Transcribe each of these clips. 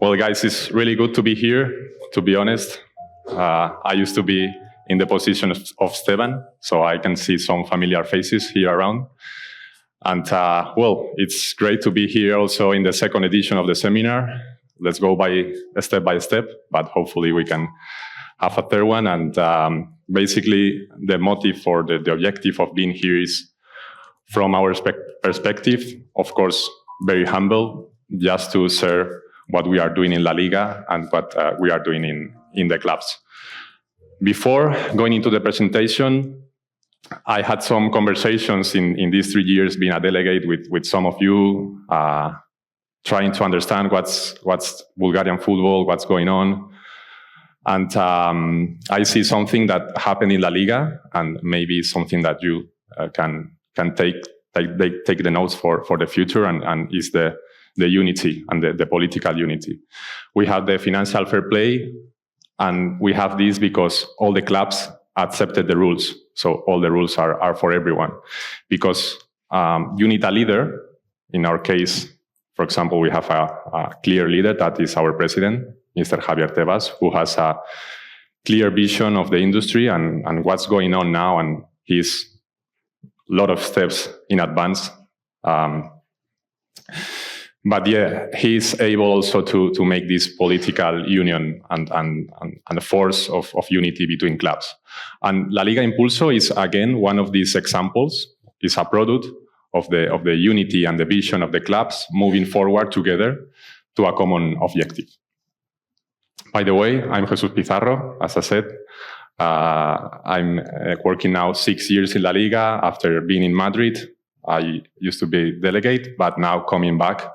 Well, guys, it's really good to be here, to be honest. I used to be in the position of Esteban, so I can see some familiar faces here around. And, well, it's great to be here also in the second edition of the seminar. Let's go by step, but hopefully we can have a third one. And basically, the motive or the objective of being here is, from our perspective, of course, very humble, just to share what we are doing in La Liga and what we are doing in the clubs. Before going into the presentation, I had some conversations in these 3 years being a delegate with some of you, trying to understand what's Bulgarian football, what's going on. And I see something that happened in La Liga, and maybe something that you can take the notes for the future, and is the unity and the political unity. We have the financial fair play, and we have this because all the clubs accepted the rules. So all the rules are for everyone. Because you need a leader. In our case, for example, we have a clear leader, that is our president, Mr. Javier Tebas, who has a clear vision of the industry and what's going on now, and he's a lot of steps in advance. But yeah, he's able also to make this political union and a force of unity between clubs. And La Liga Impulso is again one of these examples. It's a product of the unity and the vision of the clubs moving forward together to a common objective. By the way, I'm Jesús Pizarro, as I said. I'm working now 6 years in La Liga after being in Madrid. I used to be delegate, but now coming back,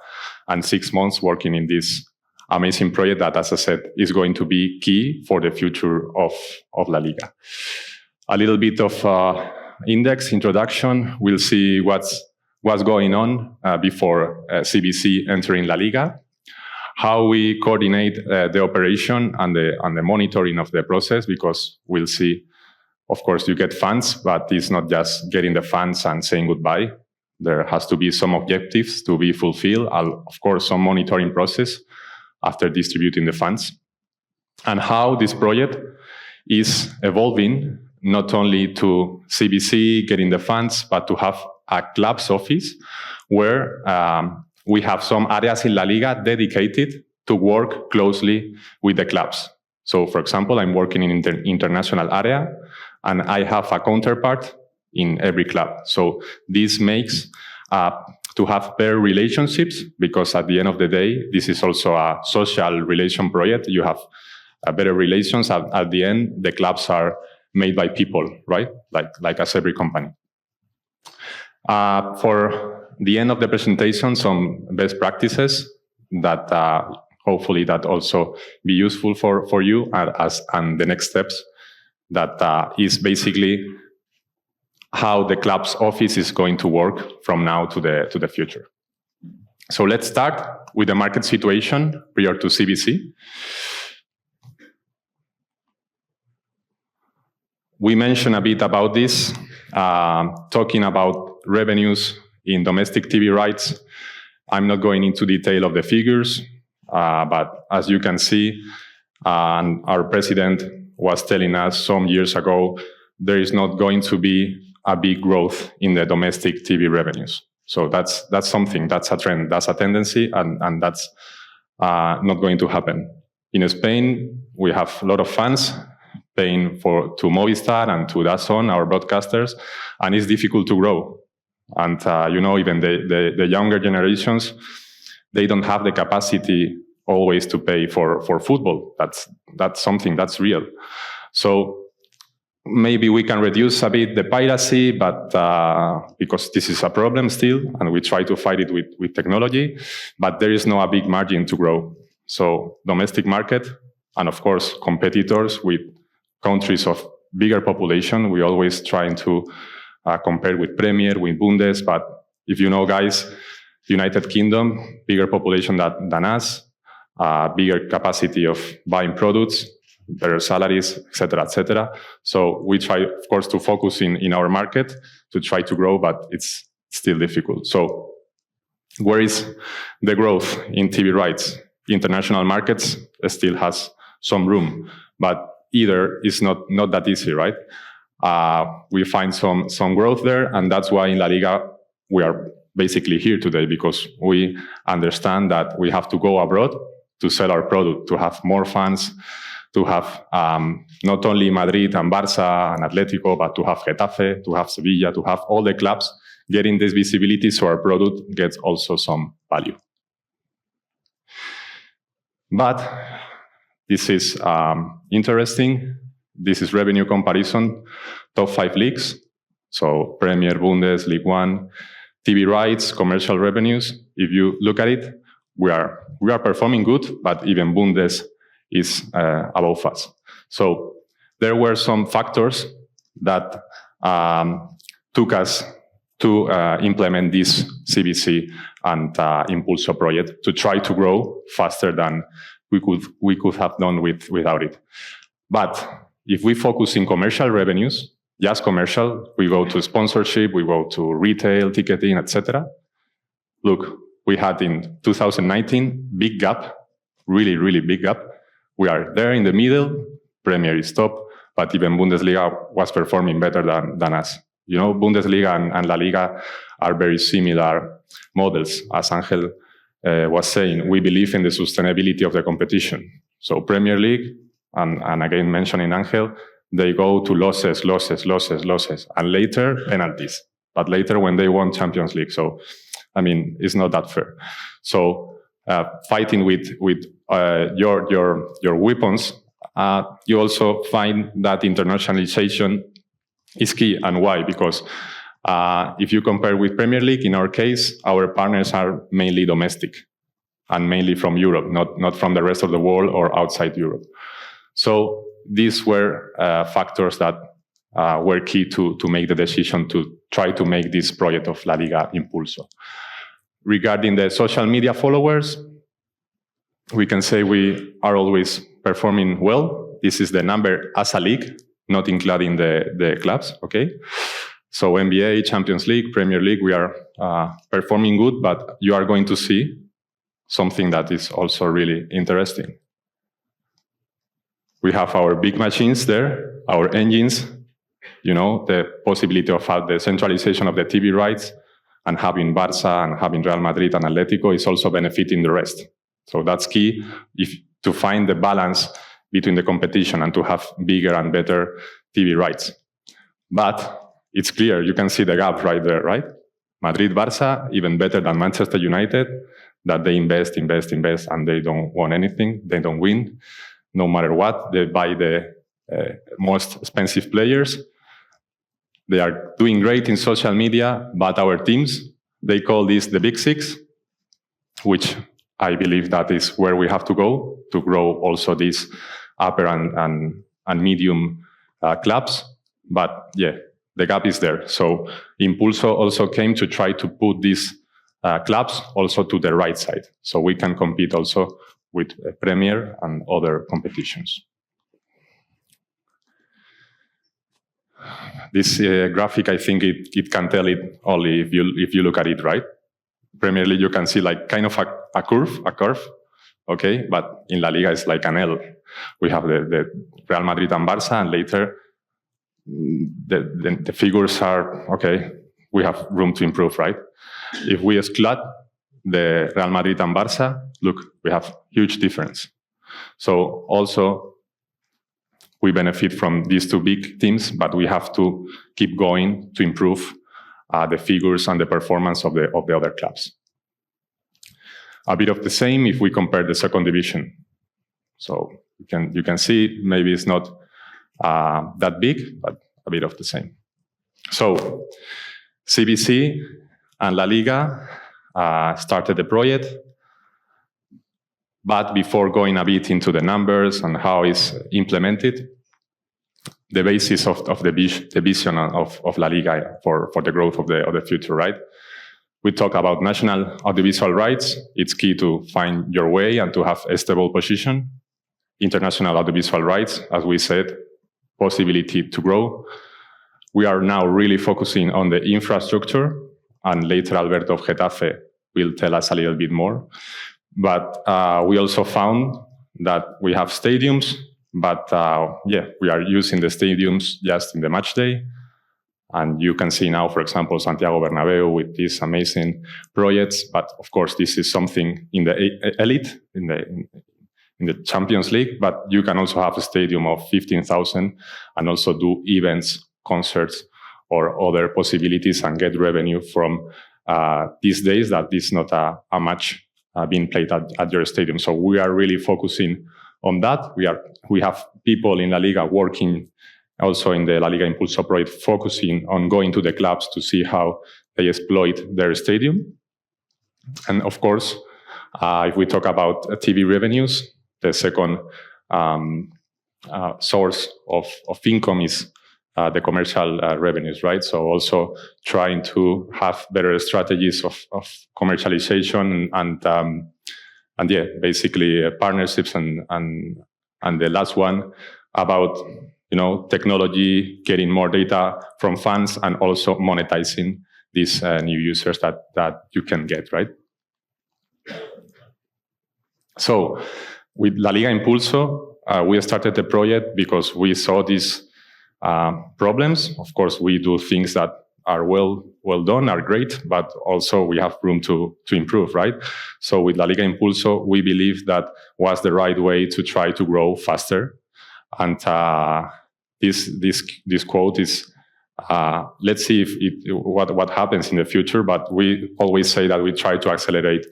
and 6 months working in this amazing project that, as I said, is going to be key for the future of La Liga. A little bit of index introduction. We'll see what's going on before CBC entering La Liga, how we coordinate the operation and the monitoring of the process, because we'll see, of course, you get funds, but it's not just getting the funds and saying goodbye. There has to be some objectives to be fulfilled, of course, some monitoring process after distributing the funds, and how this project is evolving, not only to CBC getting the funds, but to have a club's office where we have some areas in La Liga dedicated to work closely with the clubs. So, for example, I'm working in international area, and I have a counterpart in every club. So this makes to have better relationships, because at the end of the day, this is also a social relation project. You have better relations. At the end, the clubs are made by people, right? Like as every company. For the end of the presentation, some best practices that hopefully that also be useful for you and the next steps. That is basically how the club's office is going to work from now to the future. So let's start with the market situation prior to CBC. We mentioned a bit about this, talking about revenues in domestic TV rights. I'm not going into detail of the figures, but as you can see, our president was telling us some years ago, there is not going to be a big growth in the domestic TV revenues. So that's something, that's a trend, that's a tendency, and that's not going to happen. In Spain, we have a lot of fans paying to Movistar and to DAZN, our broadcasters, and it's difficult to grow. And even the younger generations, they don't have the capacity always to pay for football. That's something that's real. So maybe we can reduce a bit the piracy, but because this is a problem still, and we try to fight it with technology, but there is no a big margin to grow. So domestic market, and of course competitors with countries of bigger population, we always trying to compare with Premier, with Bundes, but if you know, guys, United Kingdom, bigger population than us, bigger capacity of buying products, better salaries, etc., etc. So we try, of course, to focus in our market to try to grow, but it's still difficult. So where is the growth in TV rights? international markets still has some room, but either is not that easy, right? We find some growth there, and that's why in La Liga we are basically here today, because we understand that we have to go abroad to sell our product, to have more fans, to have not only Madrid and Barça and Atletico, but to have Getafe, to have Sevilla, to have all the clubs getting this visibility so our product gets also some value. But this is interesting. This is revenue comparison, top 5 leagues. So Premier, Bundes, League One, TV rights, commercial revenues. If you look at it, we are performing good, but even Bundes is above us. So there were some factors that took us to implement this CBC and Impulso project to try to grow faster than we could have done without it. But if we focus in commercial revenues, just commercial, we go to sponsorship, we go to retail, ticketing, etc. Look, we had in 2019 big gap, really, really big gap. We are there in the middle. Premier is top, but even Bundesliga was performing better than us. You know, Bundesliga and La Liga are very similar models. As Angel was saying, we believe in the sustainability of the competition. So Premier League, and again mentioning Angel, they go to losses, and later penalties. But later when they won Champions League. So, I mean, it's not that fair. So fighting with your weapons, you also find that internationalization is key. And why? Because if you compare with Premier League, in our case, our partners are mainly domestic and mainly from Europe, not from the rest of the world or outside Europe. So these were factors that were key to make the decision to try to make this project of La Liga Impulso. Regarding the social media followers, we can say we are always performing well. This is the number as a league, not including the clubs, okay? So NBA, Champions League, Premier League, we are performing good, but you are going to see something that is also really interesting. We have our big machines there, our engines, you know, the possibility of the centralization of the TV rights, and having Barça and having Real Madrid and Atletico is also benefiting the rest. So that's key to find the balance between the competition and to have bigger and better TV rights. But it's clear, you can see the gap right there, right? Madrid, Barça, even better than Manchester United, that they invest, and they don't want anything, they don't win. No matter what, they buy the most expensive players. They are doing great in social media, but our teams, they call this the Big Six, which I believe that is where we have to go to grow also these upper and medium clubs. But yeah, the gap is there. So Impulso also came to try to put these clubs also to the right side, so we can compete also with Premier and other competitions. This graphic, I think it can tell it only if you look at it, right? Premier League, you can see like kind of a curve, okay? But in La Liga, it's like an L. We have the Real Madrid and Barça, and later the figures are, okay, we have room to improve, right? If we exclude the Real Madrid and Barça, look, we have huge difference. So also, we benefit from these two big teams, but we have to keep going to improve the figures and the performance of the other clubs. A bit of the same if we compare the second division. So you can see maybe it's not that big, but a bit of the same. So CBC and La Liga started the project. But before going a bit into the numbers and how it's implemented, the basis of the vision of La Liga for the growth of the future, right? We talk about national audiovisual rights. It's key to find your way and to have a stable position. International audiovisual rights, as we said, possibility to grow. We are now really focusing on the infrastructure, and later Alberto of Getafe will tell us a little bit more. But we also found that we have stadiums, but we are using the stadiums just in the match day. And you can see now, for example, Santiago Bernabeu with these amazing projects. But of course, this is something in the elite, in the Champions League. But you can also have a stadium of 15,000 and also do events, concerts, or other possibilities and get revenue from these days that is not a match being played at your stadium. So we are really focusing on that. We have people in La Liga working also in the LALIGA Impulso project, focusing on going to the clubs to see how they exploit their stadium. And of course, if we talk about TV revenues, the second source of income is the commercial revenues, right? So also trying to have better strategies of commercialization and basically partnerships and the last one about technology, getting more data from fans, and also monetizing these new users that you can get, right? So with LALIGA Impulso, we started the project because we saw these problems. Of course, we do things that are well done, are great, but also we have room to improve, right? So with LALIGA Impulso, we believe that was the right way to try to grow faster. And this quote is, let's see what happens in the future. But we always say that we try to accelerate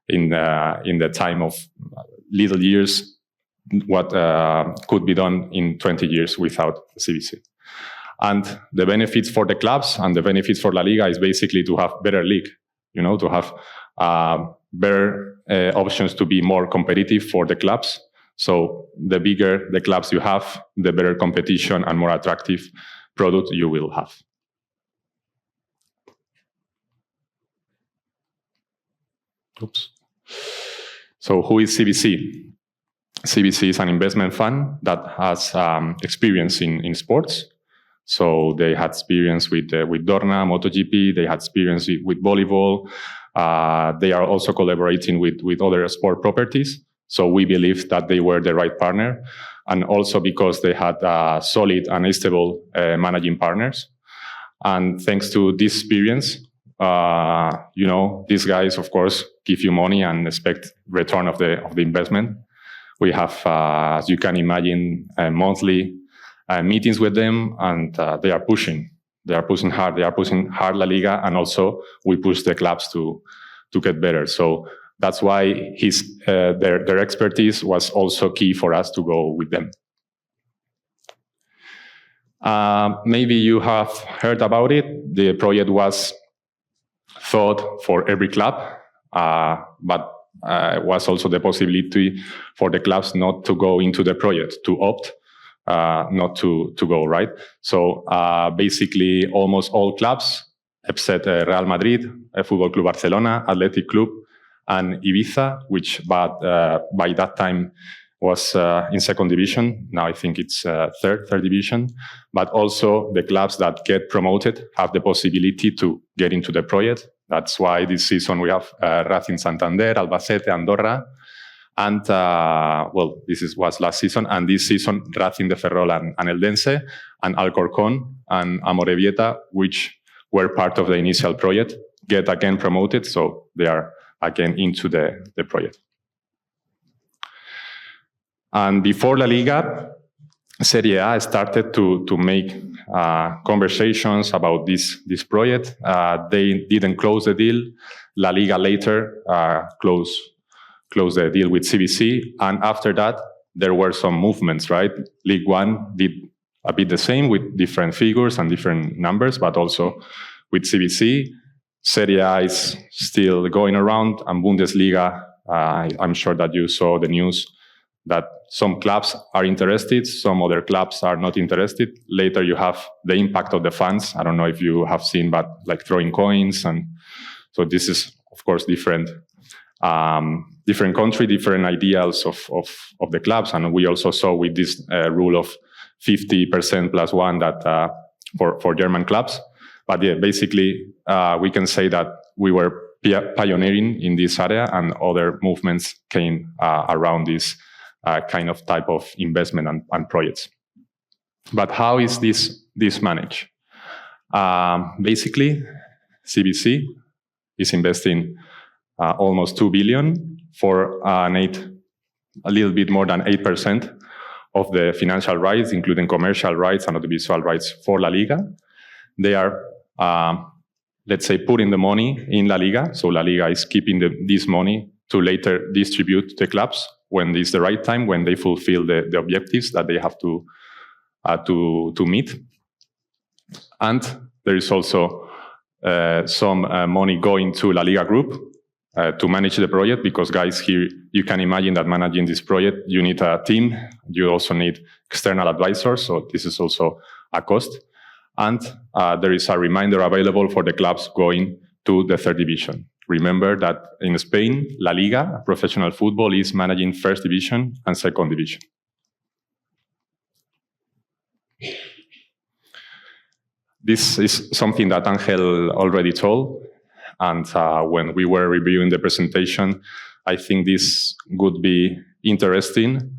in the time of little years what could be done in 20 years without CVC. And the benefits for the clubs and the benefits for La Liga is basically to have better league, to have better options to be more competitive for the clubs. So the bigger the clubs you have, the better competition and more attractive product you will have. Oops. So who is CVC? CVC is an investment fund that has experience in sports. So they had experience with Dorna, MotoGP. They had experience with volleyball. They are also collaborating with other sport properties. So we believe that they were the right partner, and also because they had solid and stable managing partners. And thanks to this experience, these guys, of course, give you money and expect return of the investment. We have, as you can imagine, monthly meetings with them, and they are pushing. They are pushing hard. They are pushing hard La Liga, and also we push the clubs to get better. So that's why their expertise was also key for us to go with them. Maybe you have heard about it. The project was thought for every club, but was also the possibility for the clubs not to go into the project, to opt not to go, right? So basically almost all clubs, except Real Madrid, Football Club Barcelona, Athletic Club, and Ibiza, which by that time was in second division. Now I think it's third division. But also the clubs that get promoted have the possibility to get into the project. That's why this season we have Racing Santander, Albacete, Andorra. And, this was last season. And this season, Racing de Ferrol and Eldense, and Alcorcón and Amorebieta, which were part of the initial project, get again promoted. So they are again into the project. And before La Liga, Serie A started to make conversations about this project. They didn't close the deal. La Liga later closed the deal with CVC. And after that, there were some movements, right? League One did a bit the same with different figures and different numbers, but also with CVC. Serie A is still going around, and Bundesliga, I'm sure that you saw the news that some clubs are interested, some other clubs are not interested. Later you have the impact of the fans. I don't know if you have seen, but like throwing coins. And so this is, of course, different country, different ideals of the clubs. And we also saw with this rule of 50% plus one that for German clubs. But yeah, basically, we can say that we were pioneering in this area, and other movements came around this kind of type of investment and projects. But how is this managed? Basically, CBC is investing almost 2 billion for a little bit more than 8% of the financial rights, including commercial rights and audiovisual rights for La Liga. They are, let's say, putting the money in La Liga. So La Liga is keeping this money to later distribute to the clubs when it's the right time, when they fulfill the objectives that they have to meet. And there is also some money going to La Liga Group to manage the project, because guys, here you can imagine that managing this project, you need a team, you also need external advisors, so this is also a cost. And there is a reminder available for the clubs going to the third division. Remember that in Spain, La Liga, professional football, is managing first division and second division. This is something that Angel already told. And when we were reviewing the presentation, I think this would be interesting,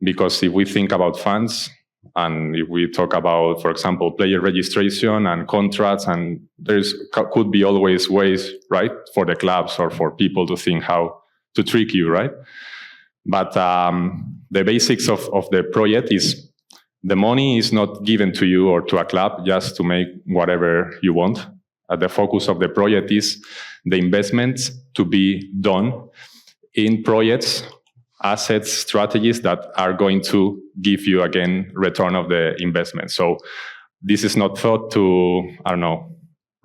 because if we think about funds, and if we talk about, for example, player registration and contracts, and could be always ways, right, for the clubs or for people to think how to trick you, right? But the basics of the project is the money is not given to you or to a club just to make whatever you want. The focus of the project is the investments to be done in projects, assets, strategies that are going to give you, again, return of the investment. So this is not thought to, I don't know,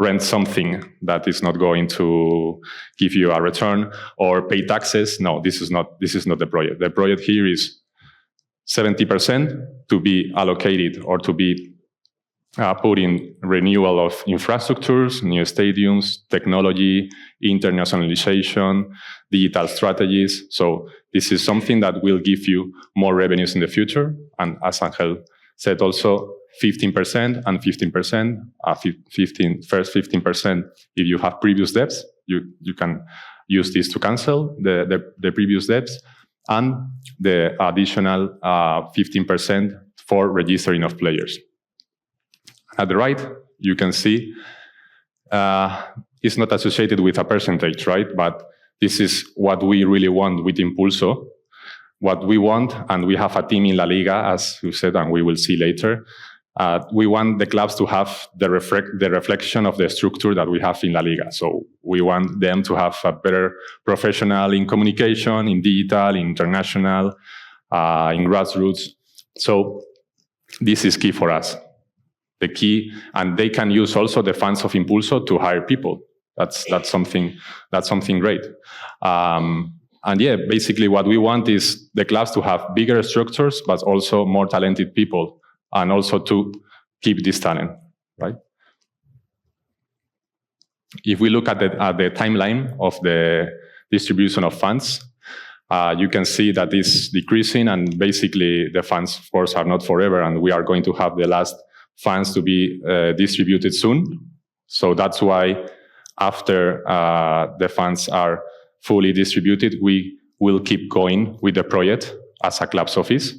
rent something that is not going to give you a return or pay taxes. No, this is not the project. The project here is 70% to be allocated or to be put in renewal of infrastructures, new stadiums, technology, internationalization, digital strategies. So this is something that will give you more revenues in the future. And as Angel said also, 15% and 15%, first 15%, if you have previous debts, you can use this to cancel the previous debts, and the additional 15% for registering of players. At the right, you can see it's not associated with a percentage, right? But this is what we really want with Impulso. What we want, and we have a team in La Liga, as you said, and we will see later. We want the clubs to have the reflection of the structure that we have in La Liga. So we want them to have a better professional in communication, in digital, in international, in grassroots. So this is key for us. The key, and they can use also the funds of Impulso to hire people. That's something great. And yeah, basically what we want is the clubs to have bigger structures, but also more talented people, and also to keep this talent, right? If we look at the timeline of the distribution of funds, you can see that it's decreasing, and basically the funds, of course, are not forever, and we are going to have the last funds to be distributed soon. So that's why after the funds are fully distributed, we will keep going with the project as a club's office,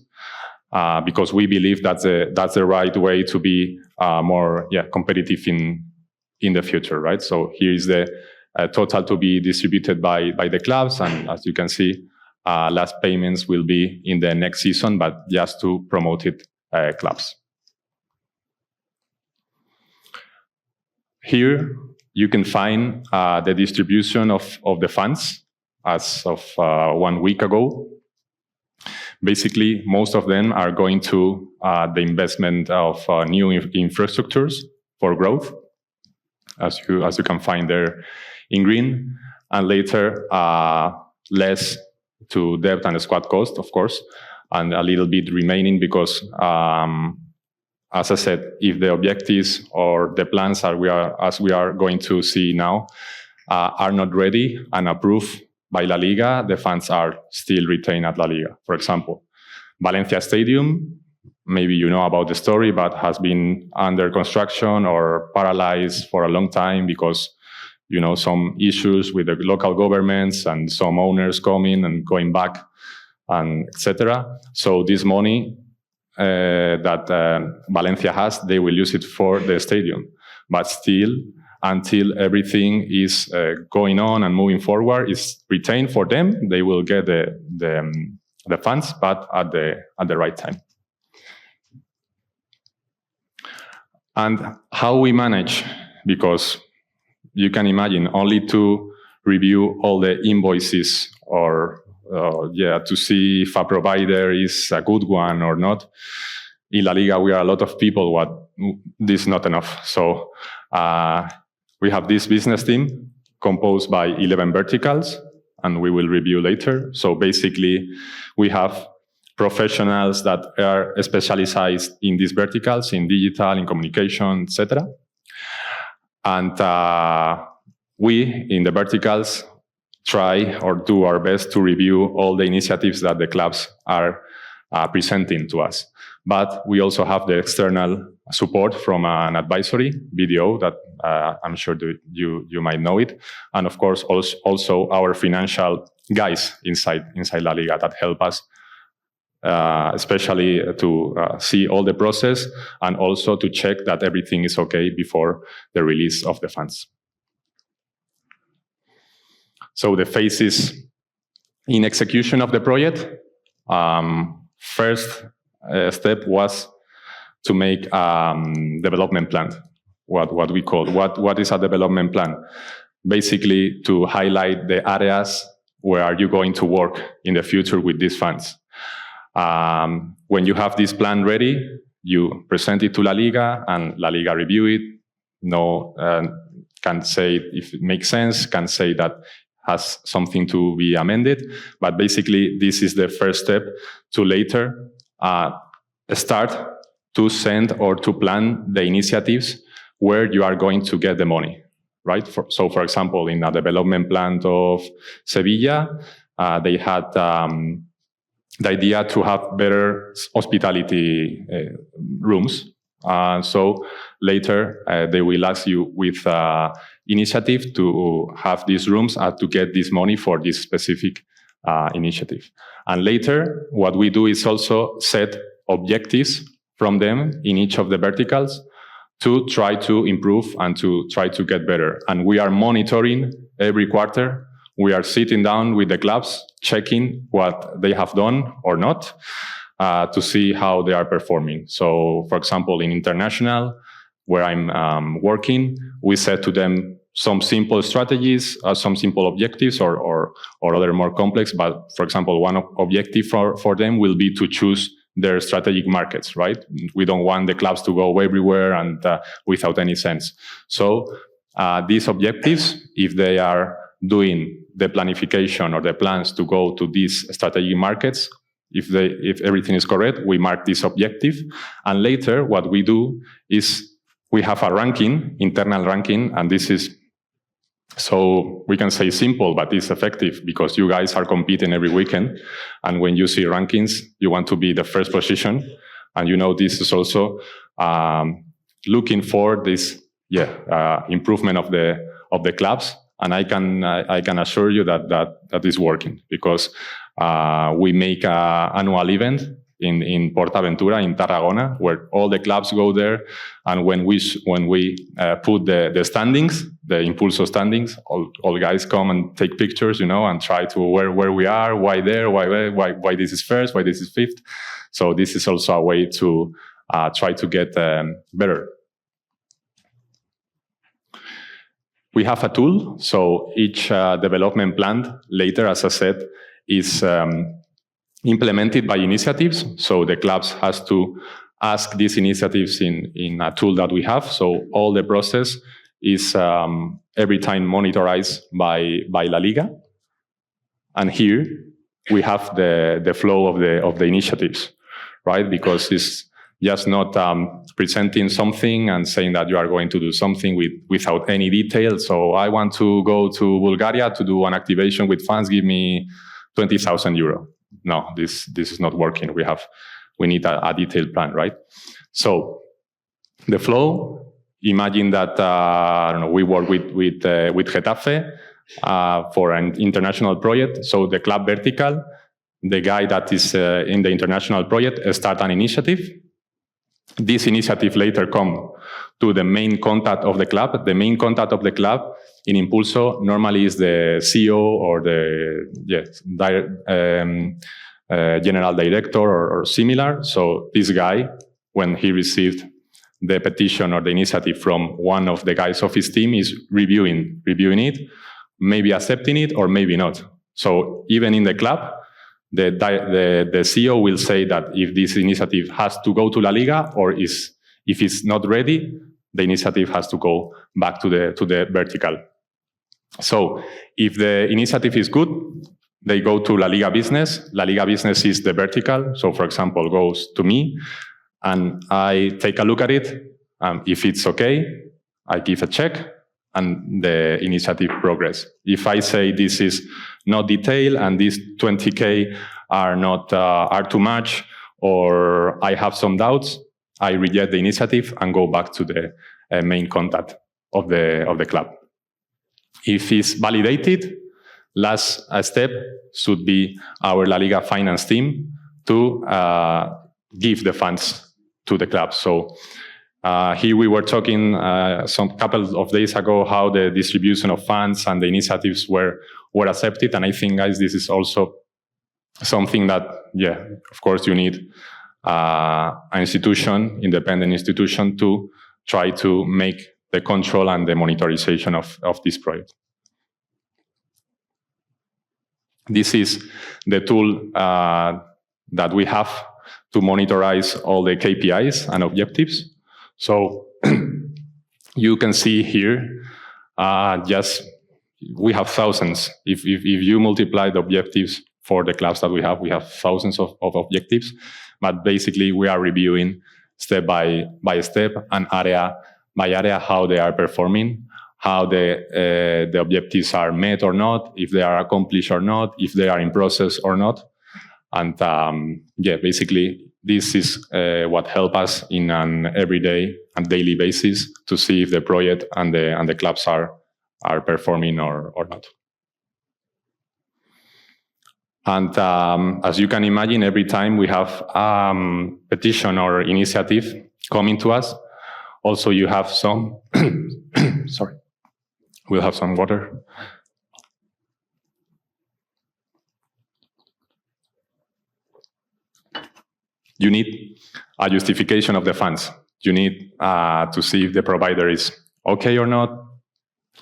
because we believe that's the right way to be more competitive in the future, right? So here is the total to be distributed by the clubs, and as you can see, last payments will be in the next season, but just to promote it clubs. Here you can find the distribution of the funds as of 1 week ago. Basically, most of them are going to the investment of new infrastructures for growth, as you can find there in green, and later less to debt and squad cost, of course, and a little bit remaining because as I said, if the objectives or the plans as we are going to see now are not ready and approved by La Liga, the funds are still retained at La Liga. For example, Valencia Stadium, maybe you know about the story, but has been under construction or paralyzed for a long time because some issues with the local governments and some owners coming and going back, and etc. So this money that Valencia has, they will use it for the stadium. But still, until everything is going on and moving forward, is retained for them. They will get the funds, but at the right time. And how we manage, because you can imagine only to review all the invoices or to see if a provider is a good one or not. In La Liga, we are a lot of people. This is not enough. So we have this business team composed by 11 verticals, and we will review later. So basically, we have professionals that are specialized in these verticals, in digital, in communication, etc. And we, in the verticals, try or do our best to review all the initiatives that the clubs are presenting to us. But we also have the external support from an advisory, BDO, that I'm sure you might know it. And of course, also our financial guys inside La Liga that help us, especially to see all the process and also to check that everything is okay before the release of the funds. So the phases in execution of the project. First step was to make development plan. What we call what is a development plan? Basically, to highlight the areas where are you going to work in the future with these funds. When you have this plan ready, you present it to La Liga, and La Liga review it. Can say if it makes sense, can say that has something to be amended. But basically, this is the first step to later start to send or to plan the initiatives where you are going to get the money, right? So, for example, in a development plan of Sevilla, they had the idea to have better hospitality rooms. So later, they will ask you with initiative to have these rooms to get this money for this specific initiative. And later, what we do is also set objectives from them in each of the verticals to try to improve and to try to get better. And we are monitoring every quarter. We are sitting down with the clubs, checking what they have done or not, to see how they are performing. So, for example, in international, where I'm working, we set to them some simple strategies, some simple objectives, or other more complex. But, for example, one objective for them will be to choose their strategic markets, right? We don't want the clubs to go everywhere and without any sense. So these objectives, if they are doing the planification or the plans to go to these strategic markets, if everything is correct, we mark this objective. And later, what we do is we have a ranking, internal ranking, and this is, so we can say simple, but it's effective because you guys are competing every weekend. And when you see rankings, you want to be the first position. And this is also looking for this improvement of the clubs. And I can assure you that is working, because we make an annual event in Portaventura in Tarragona, where all the clubs go there, and when we put the standings, the Impulso standings, all guys come and take pictures, and try to where we are, why there, why this is first, why this is fifth. So this is also a way to try to get better. We have a tool, so each development plan later, as I said, is implemented by initiatives. So the clubs has to ask these initiatives in a tool that we have. So all the process is every time monitored by La Liga. And here we have the flow of the initiatives, right? Because it's just not presenting something and saying that you are going to do something without any detail. So I want to go to Bulgaria to do an activation with fans, give me 20,000 euro. No, this is not working. We need a detailed plan, right? So the flow Imagine that I don't know, we work with Getafe for an international project. So the club vertical, the guy that is in the international project start an initiative. This initiative later come to the main contact of the club. The main contact of the club in Impulso normally is the CEO or the general director or similar. So this guy, when he received the petition or the initiative from one of the guys of his team, is reviewing it, maybe accepting it or maybe not. So even in the club, the CEO will say that if this initiative has to go to La Liga, or if it's not ready, the initiative has to go back to the vertical. So if the initiative is good, they go to La Liga Business. La Liga Business is the vertical. So for example, goes to me and I take a look at it. If it's okay, I give a check and the initiative progress. If I say this is not detailed and these 20K are too much, or I have some doubts, I reject the initiative and go back to the main contact of the club. If it's validated, last step should be our La Liga finance team to give the funds to the club. So here we were talking some couple of days ago how the distribution of funds and the initiatives were accepted. And I think, guys, this is also something that, of course, you need an institution, independent institution, to try to make the control and the monitorization of this project. This is the tool that we have to monitorize all the KPIs and objectives. So you can see here, we have thousands. If you multiply the objectives for the clubs that we have thousands of objectives. But basically, we are reviewing step by step and area by area how they are performing, how the objectives are met or not, if they are accomplished or not, if they are in process or not. And basically, this is what helps us in an everyday and daily basis to see if the project and the clubs are performing or not. And as you can imagine, every time we have petition or initiative coming to us, also you have some, sorry, we'll have some water. You need a justification of the funds. You need to see if the provider is okay or not.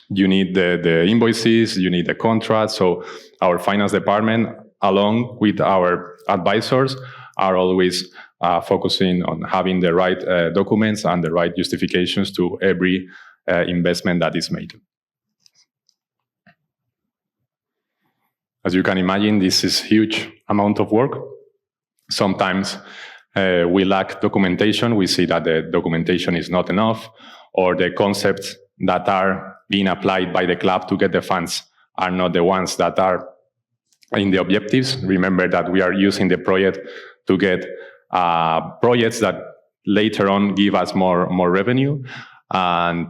You need the invoices, you need the contract. So our finance department, along with our advisors, are always focusing on having the right documents and the right justifications to every investment that is made. As you can imagine, this is a huge amount of work. Sometimes we lack documentation. We see that the documentation is not enough, or the concepts that are being applied by the club to get the funds are not the ones that are in the objectives. Remember that we are using the project to get projects that later on give us more revenue. And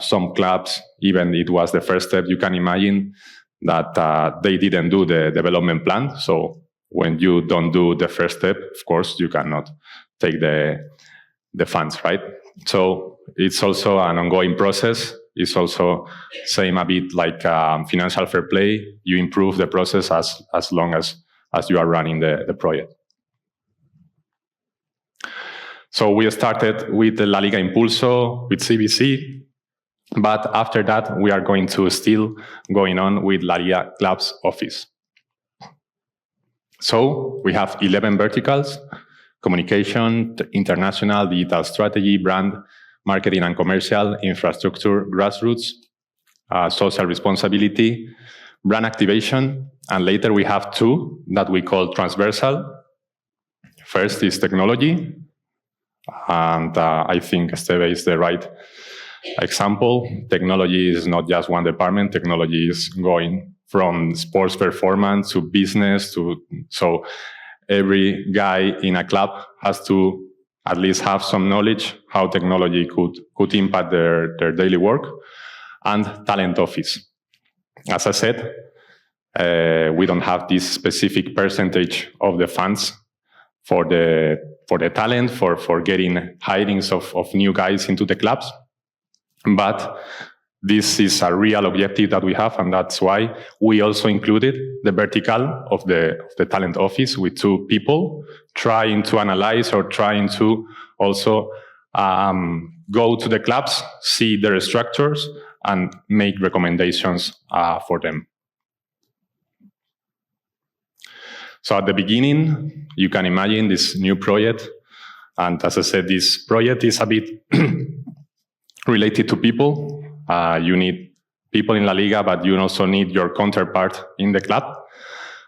some clubs, even it was the first step, you can imagine that they didn't do the development plan. So when you don't do the first step, of course, you cannot take the funds, right? So it's also an ongoing process. It's also same a bit like financial fair play. You improve the process as long as you are running the project. So we started with the La Liga Impulso, with CBC, but after that, we are going to still going on with La Liga Clubs Office. So we have 11 verticals: communication, international, digital strategy, brand, marketing and commercial, infrastructure, grassroots, social responsibility, brand activation, and later we have two that we call transversal. First is technology, and I think Esteve is the right example. Technology is not just one department. Technology is going from sports performance to business so every guy in a club has to at least have some knowledge how technology could impact their daily work, and talent office. As I said, we don't have this specific percentage of the funds for the talent, for getting hirings of new guys into the clubs. But this is a real objective that we have, and that's why we also included the vertical of the talent office with 2 people trying to analyze or trying to also go to the clubs, see their structures, and make recommendations for them. So at the beginning, you can imagine this new project. And as I said, this project is a bit related to people. You need people in La Liga, but you also need your counterpart in the club.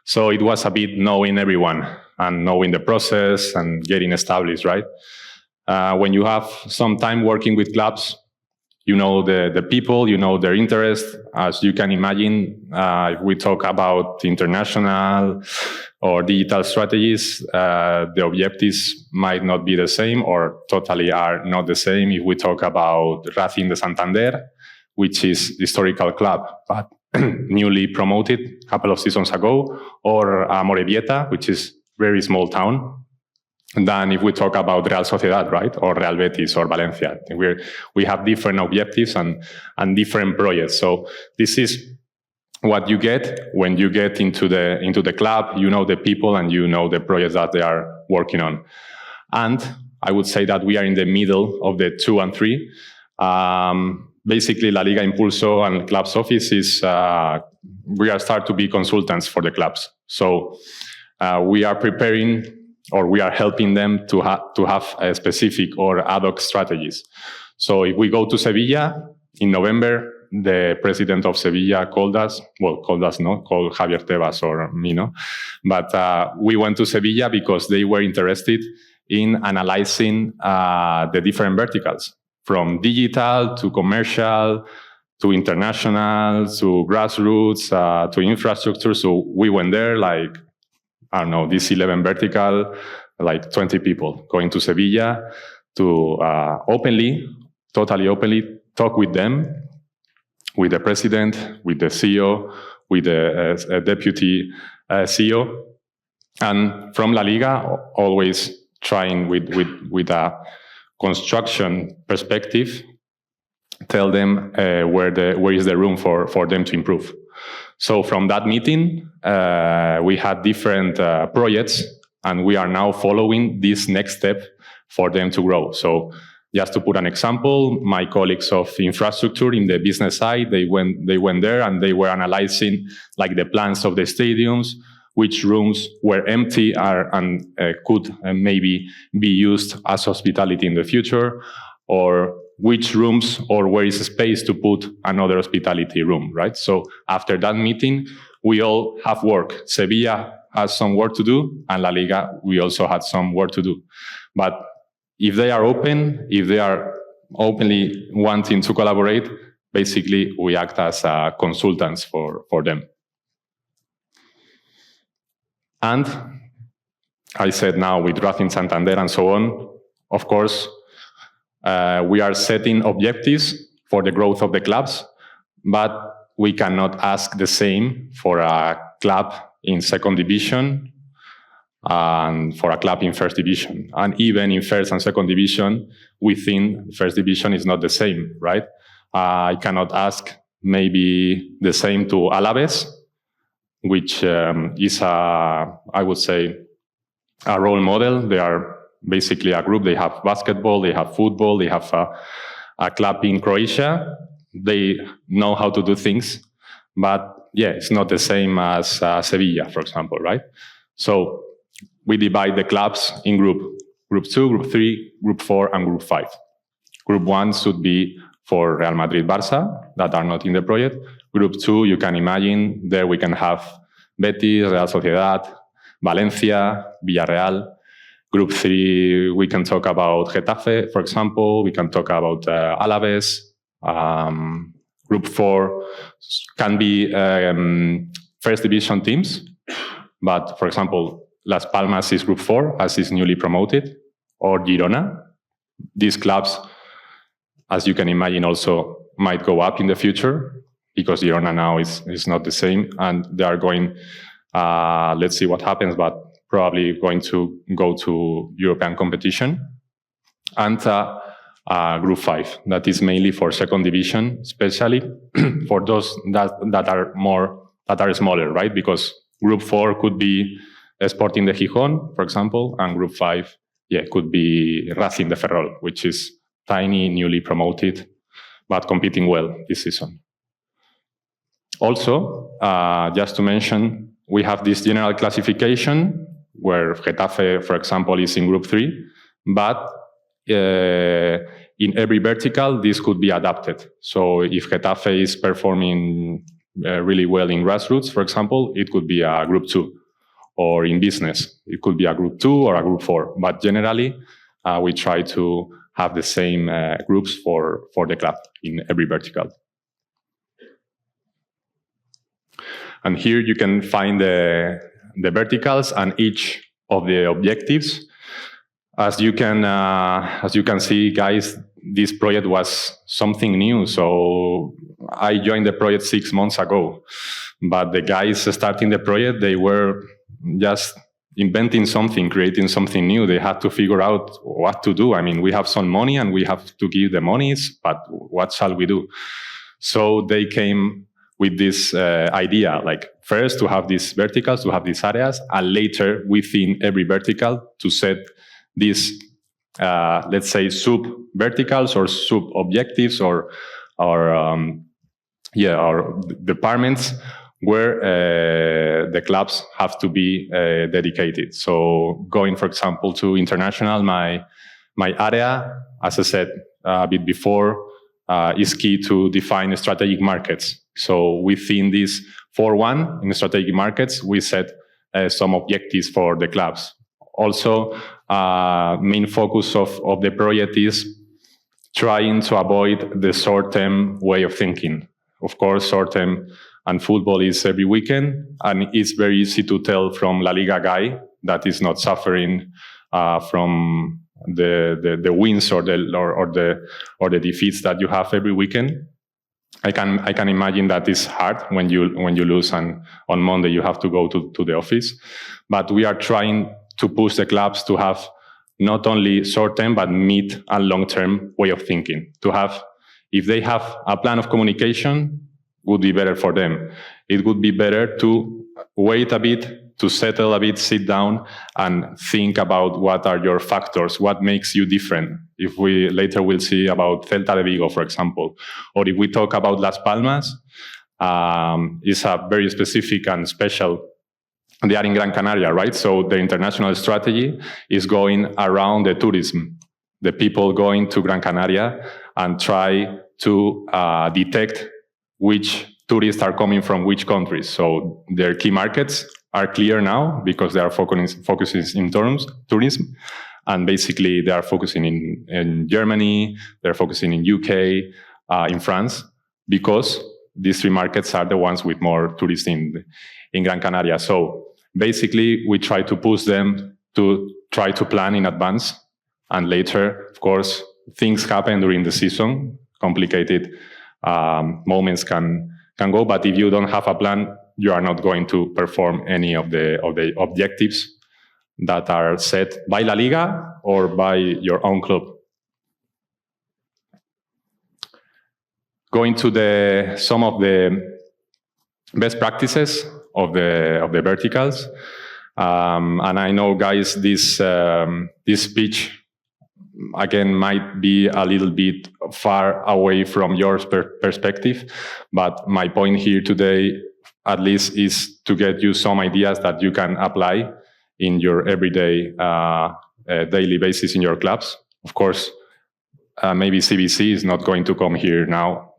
So it was a bit knowing everyone and knowing the process and getting established, right? When you have some time working with clubs, you know the people, you know their interests. As you can imagine, if we talk about international or digital strategies, the objectives might not be the same or totally are not the same. If we talk about Racing de Santander, which is historical club, but newly promoted a couple of seasons ago, or Amorebieta, which is very small town, than if we talk about Real Sociedad, right, or Real Betis or Valencia. We have different objectives and different projects. So this is what you get when you get into the club. You know the people and you know the projects that they are working on. And I would say that we are in the middle of the 2 and 3. Basically, La Liga Impulso and Clubs Office is, we are start to be consultants for the clubs. So we are preparing, or we are helping them to have a specific or ad hoc strategies. So if we go to Sevilla in November, the president of Sevilla called Javier Tebas or me, no? But we went to Sevilla because they were interested in analyzing the different verticals, from digital to commercial to international to grassroots to infrastructure. So we went there, like, I don't know, this 11 vertical, like 20 people going to Sevilla to totally openly talk with them, with the president, with the CEO, with the deputy CEO, and from La Liga, always trying with a construction perspective, tell them where is the room for them to improve. So from that meeting, we had different projects, and we are now following this next step for them to grow. So just to put an example, my colleagues of infrastructure in the business side, they went there and they were analyzing like the plans of the stadiums, which rooms were empty and could maybe be used as hospitality in the future, or which rooms or where is space to put another hospitality room, right? So after that meeting, we all have work. Sevilla has some work to do, and La Liga, we also had some work to do. But if they are open, if they are openly wanting to collaborate, basically we act as consultants for them. And I said now with Racing Santander and so on, of course, we are setting objectives for the growth of the clubs, but we cannot ask the same for a club in second division and for a club in first division. And even in first and second division, we think first division is not the same, right? I cannot ask maybe the same to Alaves, which is, I would say, a role model. They are basically a group. They have basketball, they have football, they have a club in Croatia. They know how to do things, but yeah, it's not the same as Sevilla, for example, right? So we divide the clubs in group 2, group 3, group 4, and group 5. Group 1 should be for Real Madrid, Barça, that are not in the project. Group 2, you can imagine, there we can have Betis, Real Sociedad, Valencia, Villarreal. Group 3, we can talk about Getafe, for example. We can talk about Alaves. Group 4 can be first division teams. But, for example, Las Palmas is Group 4, as is newly promoted. or Girona. These clubs, as you can imagine, also might go up in the future because Girona now is not the same, and they are going, let's see what happens, but probably going to go to European competition. And Group 5, that is mainly for second division, especially for those that are smaller, right? Because Group 4 could be Sporting de Gijón, for example, and Group 5, could be Racing de Ferrol, which is tiny, newly promoted, but competing well this season. Also, just to mention, we have this general classification where Getafe, for example, is in Group 3, but in every vertical, this could be adapted. So if Getafe is performing really well in grassroots, for example, it could be a Group 2. Or in business, it could be a Group 2 or a Group 4. But generally, we try to have the same groups for the club in every vertical. And here you can find the verticals and each of the objectives. As you can see, guys, this project was something new. So I joined the project 6 months ago, but the guys starting the project, they were just inventing something, creating something new. They had to figure out what to do. I mean, we have some money and we have to give the monies, but what shall we do? So they came with this idea, like first to have these verticals, to have these areas, and later within every vertical to set these, let's say, sub-verticals or sub-objectives or departments where the clubs have to be dedicated. So going, for example, to international, my area, as I said a bit before, is key to define strategic markets. So within this 4.1 in strategic markets, we set some objectives for the clubs. Also, main focus of the project is trying to avoid the short-term way of thinking. Of course, short-term and football is every weekend, and it's very easy to tell from La Liga guy that is not suffering from the wins or the defeats that you have every weekend. I can imagine that it's hard when you lose, and on Monday you have to go to the office. But we are trying to push the clubs to have not only short-term but mid and long-term way of thinking. To have, if they have a plan of communication, would be better for them. It would be better to wait a bit, to settle a bit, sit down and think about what are your factors, what makes you different. If we later will see about Celta de Vigo, for example, or if we talk about Las Palmas, it's a very specific and special. They are in Gran Canaria, right? So the international strategy is going around the tourism, the people going to Gran Canaria and try to detect which tourists are coming from which countries. So their key markets are clear now because they are focusing in tourism. And basically they are focusing in Germany, they're focusing in UK, in France, because these three markets are the ones with more tourists in Gran Canaria. So basically we try to push them to try to plan in advance. And later, of course, things happen during the season, complicated moments can go, but if you don't have a plan, you are not going to perform any of the objectives that are set by La Liga or by your own club. Going to some of the best practices of the verticals, and I know, guys, this speech again might be a little bit far away from your perspective, but my point here today at least is to get you some ideas that you can apply in your everyday daily basis in your clubs. Of course, maybe CBC is not going to come here now.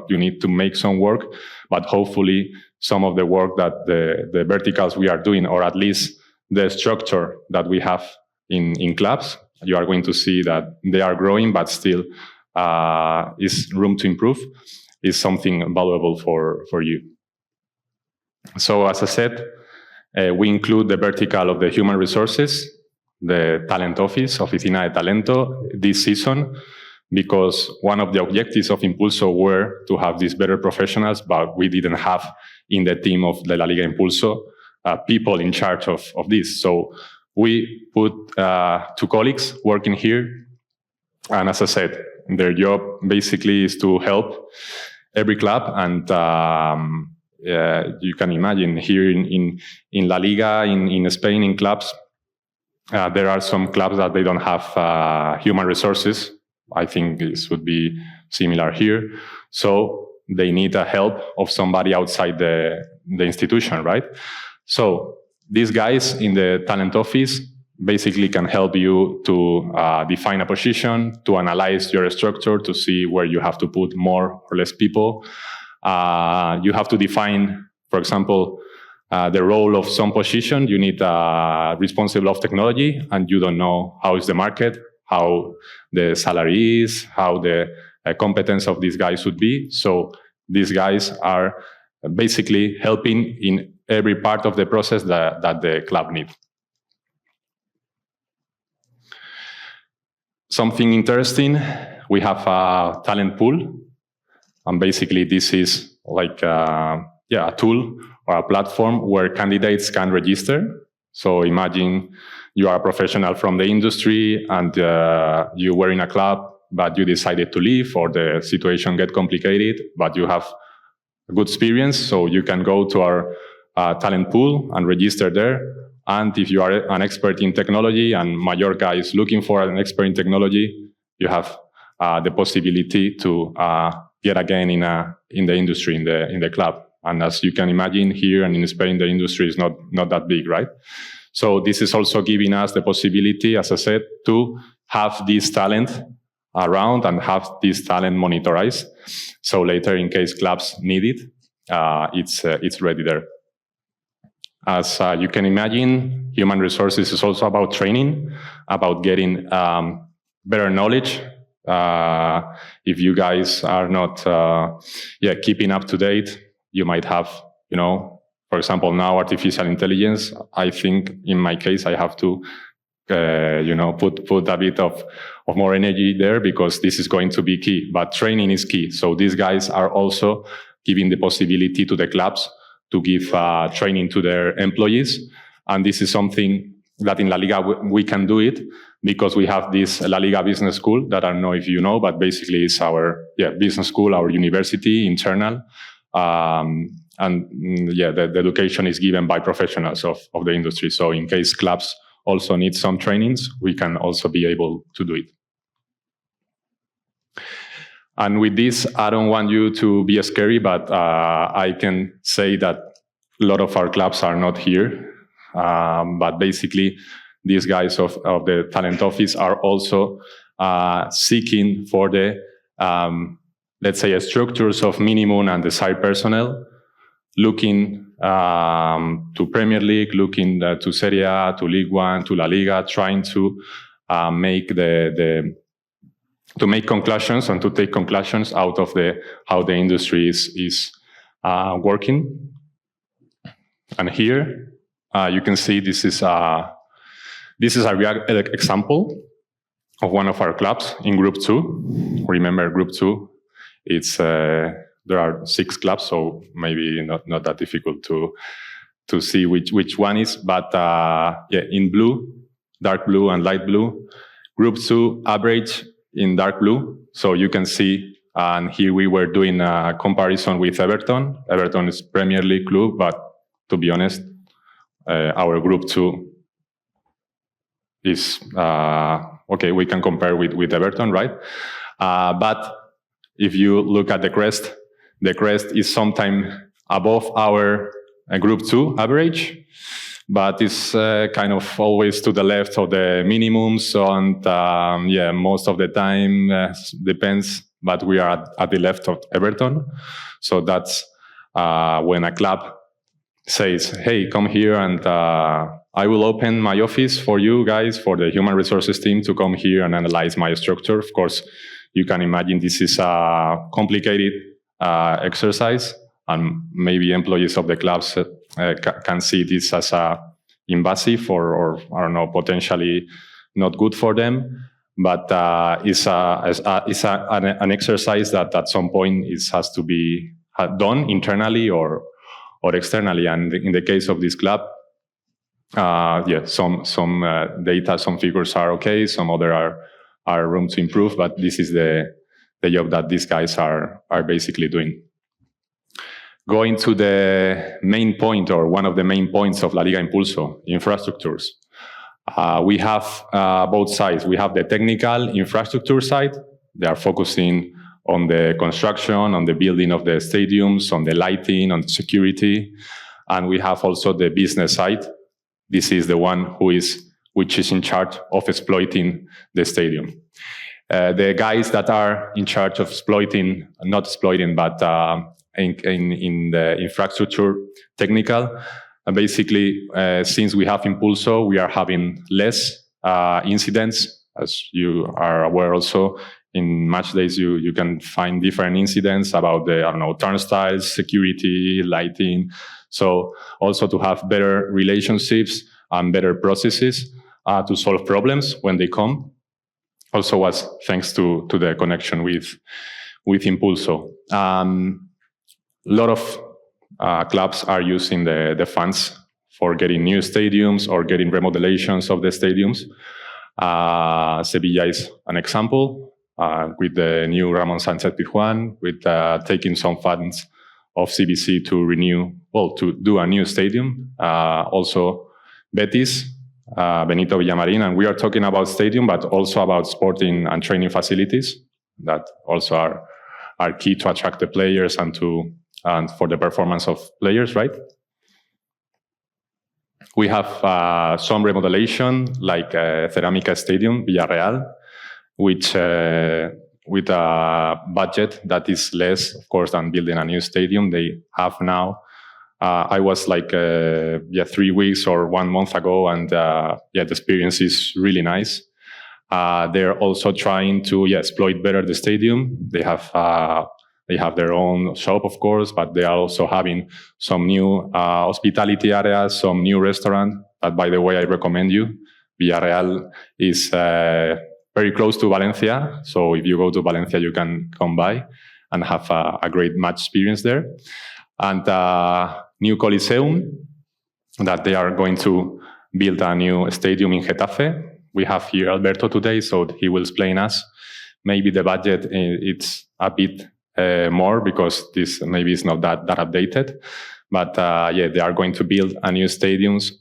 You need to make some work, but hopefully some of the work that the verticals we are doing, or at least the structure that we have in clubs, you are going to see that they are growing, but still is room to improve, is something valuable for you. So as I said, we include the vertical of the human resources. the talent office, Oficina de Talento, this season, because one of the objectives of Impulso were to have these better professionals, but we didn't have in the team of the La Liga Impulso people in charge of this. So we put 2 colleagues working here. And as I said, their job basically is to help every club. And you can imagine here in La Liga, in Spain, in clubs, there are some clubs that they don't have human resources. I think this would be similar here. So they need the help of somebody outside the institution, right? So these guys in the talent office basically can help you to define a position, to analyze your structure, to see where you have to put more or less people. You have to define, for example, the role of some position. You need responsible of technology, and you don't know how is the market, how the salary is, how the competence of these guys would be. So these guys are basically helping in every part of the process that the club needs. Something interesting, we have a talent pool, and basically this is like a tool or a platform where candidates can register. So imagine you are a professional from the industry and you were in a club, but you decided to leave, or the situation get complicated, but you have a good experience. So you can go to our talent pool and register there. And if you are an expert in technology and Mallorca is looking for an expert in technology, you have the possibility to get again in the industry, in the club. And as you can imagine, here and in Spain, the industry is not that big, right? So this is also giving us the possibility, as I said, to have this talent around and have this talent monitorized. So later, in case clubs need it, it's ready there. As you can imagine, human resources is also about training, about getting better knowledge. If you guys are not keeping up to date, you might have, for example, now artificial intelligence. I think in my case, I have to, put a bit of more energy there, because this is going to be key. But training is key. So these guys are also giving the possibility to the clubs to give training to their employees. And this is something that in La Liga we can do it, because we have this La Liga Business School that I don't know if you know, but basically it's our business school, our university, internal. The education is given by professionals of the industry. So in case clubs also need some trainings, we can also be able to do it. And with this, I don't want you to be scary, but I can say that a lot of our clubs are not here. But basically, these guys of the talent office are also seeking for the, let's say, structures of minimum and desired personnel, looking to Premier League, looking to Serie A, to League One, to La Liga, trying to make to make conclusions and to take conclusions out of how the industry is working. And here you can see this is a real example of one of our clubs in Group 2. Remember, Group 2, it's there are 6 clubs, so maybe not that difficult to see which one is. But in blue, dark blue and light blue, Group 2 average in dark blue. So you can see, and here we were doing a comparison with Everton. Everton is Premier League club, but to be honest, our Group 2 is, okay, we can compare with Everton, right? But if you look at the crest is sometimes above our Group 2 average, but it's kind of always to the left of the minimums, and most of the time depends, but we are at the left of Everton. So that's when a club says, hey, come here and I will open my office for you guys, for the human resources team to come here and analyze my structure. Of course, you can imagine this is a complicated exercise, and maybe employees of the clubs can see this as a invasive or I don't know, potentially not good for them. But it's an exercise that at some point has to be done internally or externally. And in the case of this club, some data, some figures are okay, some other are room to improve. But this is the job that these guys are basically doing. Going to the main point, or one of the main points of La Liga Impulso, infrastructures. We have both sides. We have the technical infrastructure side. They are focusing on the construction, on the building of the stadiums, on the lighting, on the security. And we have also the business side. This is the one which is in charge of exploiting the stadium. The guys that are in charge of not exploiting, but in the infrastructure technical, basically, since we have Impulso, we are having less incidents. As you are aware also, in match days, you can find different incidents about the, I don't know, turnstiles, security, lighting. So also to have better relationships and better processes to solve problems when they come. Also was thanks to the connection with Impulso. A lot of clubs are using the funds for getting new stadiums or getting remodelations of the stadiums. Sevilla is an example with the new Ramon Sanchez Pizjuán, with taking some funds of CBC to do a new stadium. Also Betis, Benito Villamarin, and we are talking about stadium, but also about sporting and training facilities that also are key to attract the players and for the performance of players, right? We have some remodelation, like Cerámica Stadium, Villarreal, which with a budget that is less, of course, than building a new stadium. They have now. I was like 3 weeks or 1 month ago, and the experience is really nice. They're also trying to exploit better the stadium. They have their own shop, of course, but they are also having some new hospitality areas, some new restaurant. That, by the way, I recommend you. Villarreal is very close to Valencia, so if you go to Valencia, you can come by and have a great match experience there. And new Coliseum, that they are going to build a new stadium in Getafe. We have here Alberto today, so he will explain us. Maybe the budget it's a bit more because this maybe is not that updated. But they are going to build a new stadiums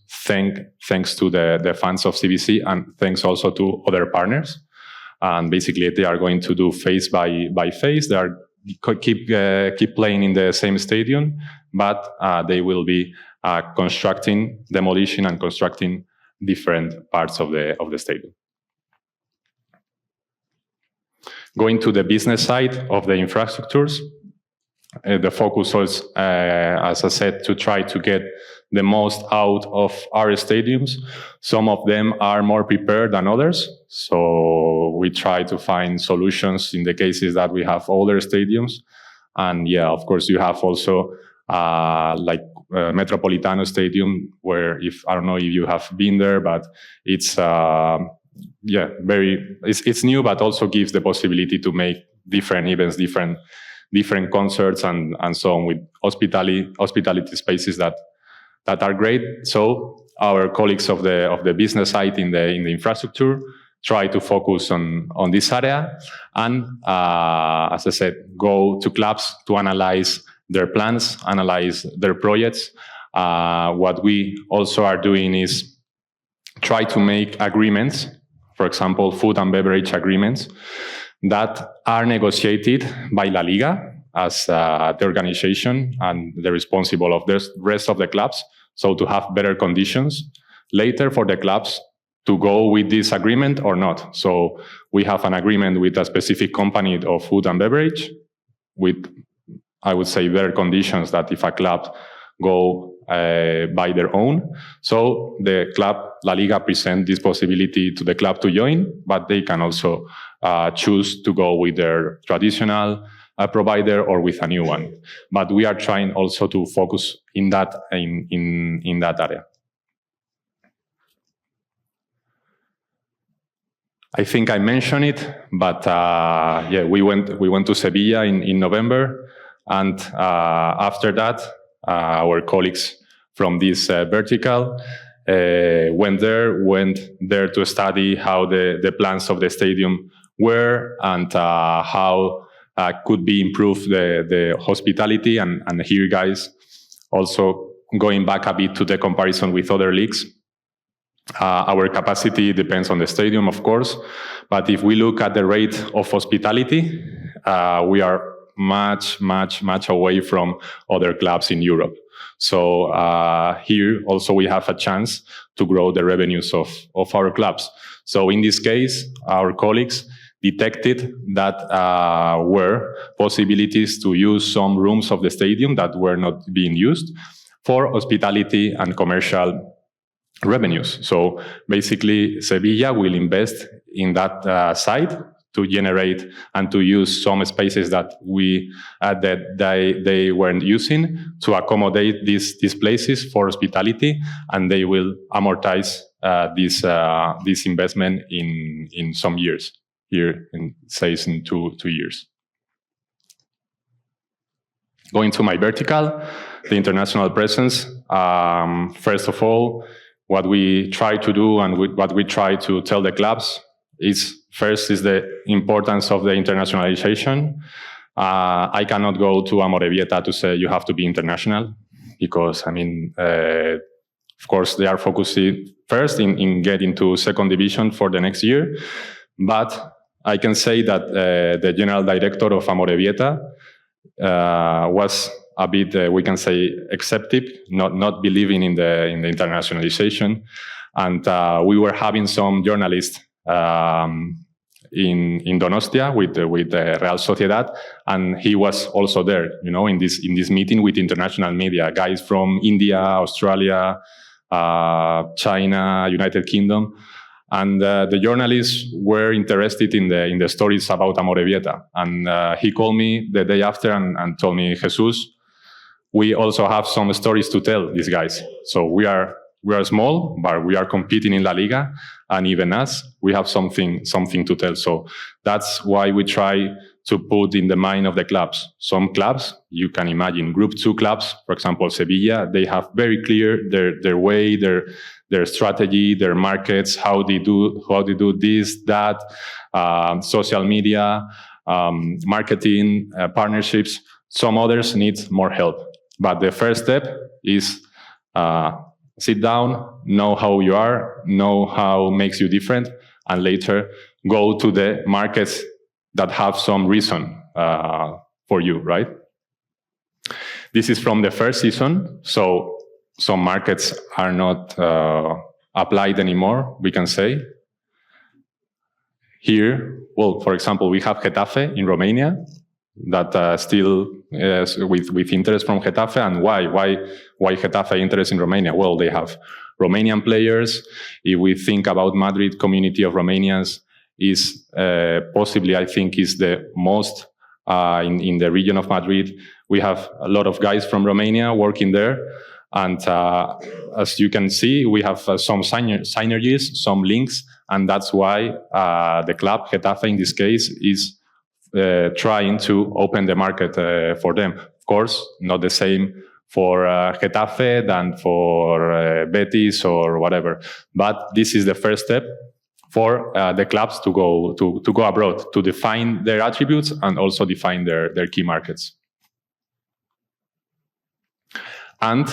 thanks to the funds of CBC and thanks also to other partners. And basically, they are going to do phase by phase. They are keep playing in the same stadium, but they will be demolishing and constructing different parts of the stadium. Going to the business side of the infrastructures, the focus was, as I said, to try to get the most out of our stadiums. Some of them are more prepared than others, so we try to find solutions in the cases that we have older stadiums. And of course, you have also like Metropolitano Stadium, where I don't know if you have been there, but it's it's new, but also gives the possibility to make different events, different concerts and so on, with hospitality spaces that are great. So our colleagues of the business side in the infrastructure try to focus on this area, and as I said, go to clubs to analyze their plans, analyze their projects. What we also are doing is try to make agreements, for example, food and beverage agreements, that are negotiated by La Liga as the organization and the responsible of the rest of the clubs. So to have better conditions later for the clubs to go with this agreement or not. So we have an agreement with a specific company of food and beverage with, I would say, better conditions that if a club go by their own. So the club, La Liga, present this possibility to the club to join, but they can also choose to go with their traditional provider or with a new one. But we are trying also to focus in that area. I think I mentioned it, but yeah, we went to Sevilla in November, and after that, our colleagues from this vertical went there to study how the plans of the stadium were and how could be improved the hospitality. And here, guys, also going back a bit to the comparison with other leagues. Our capacity depends on the stadium, of course, but if we look at the rate of hospitality, we are much away from other clubs in Europe. So here also we have a chance to grow the revenues of our clubs. So in this case, our colleagues detected that were possibilities to use some rooms of the stadium that were not being used for hospitality and commercial revenues. So basically, Sevilla will invest in that side to generate and to use some spaces that they weren't using to accommodate these places for hospitality, and they will amortize this investment in some years. Here, in 2 years. Going to my vertical, the international presence. First of all, what we try to do and what we try to tell the clubs is the importance of the internationalization. I cannot go to Amorebieta to say you have to be international, because I mean, of course, they are focusing first in getting to second division for the next year. But I can say that the general director of Amorebieta was a bit, we can say, acceptive, not believing in the internationalization, and we were having some journalists in Donostia with Real Sociedad, and he was also there, in this meeting with international media, guys from India, Australia, China, United Kingdom. And the journalists were interested in the stories about Amorebieta. And he called me the day after and told me, Jesus, we also have some stories to tell these guys. So we are small, but we are competing in La Liga. And even us, we have something to tell. So that's why we try to put in the mind of the clubs. Some clubs, you can imagine, Group 2 clubs, for example, Sevilla, they have very clear their way, their strategy, their markets, how they do this, that, social media, marketing, partnerships. Some others need more help. But the first step is sit down, know how you are, know how makes you different, and later go to the markets that have some reason for you, right? This is from the first season, so some markets are not applied anymore, we can say. Here, well, for example, we have Getafe in Romania that still is with interest from Getafe. And why Getafe interest in Romania? Well, they have Romanian players. If we think about Madrid, community of Romanians is possibly, I think, is the most in the region of Madrid. We have a lot of guys from Romania working there. And as you can see, we have some synergies, some links, and that's why the club, Getafe in this case, is trying to open the market for them. Of course, not the same for Getafe than for Betis or whatever. But this is the first step for the clubs to go abroad, to define their attributes and also define their key markets. And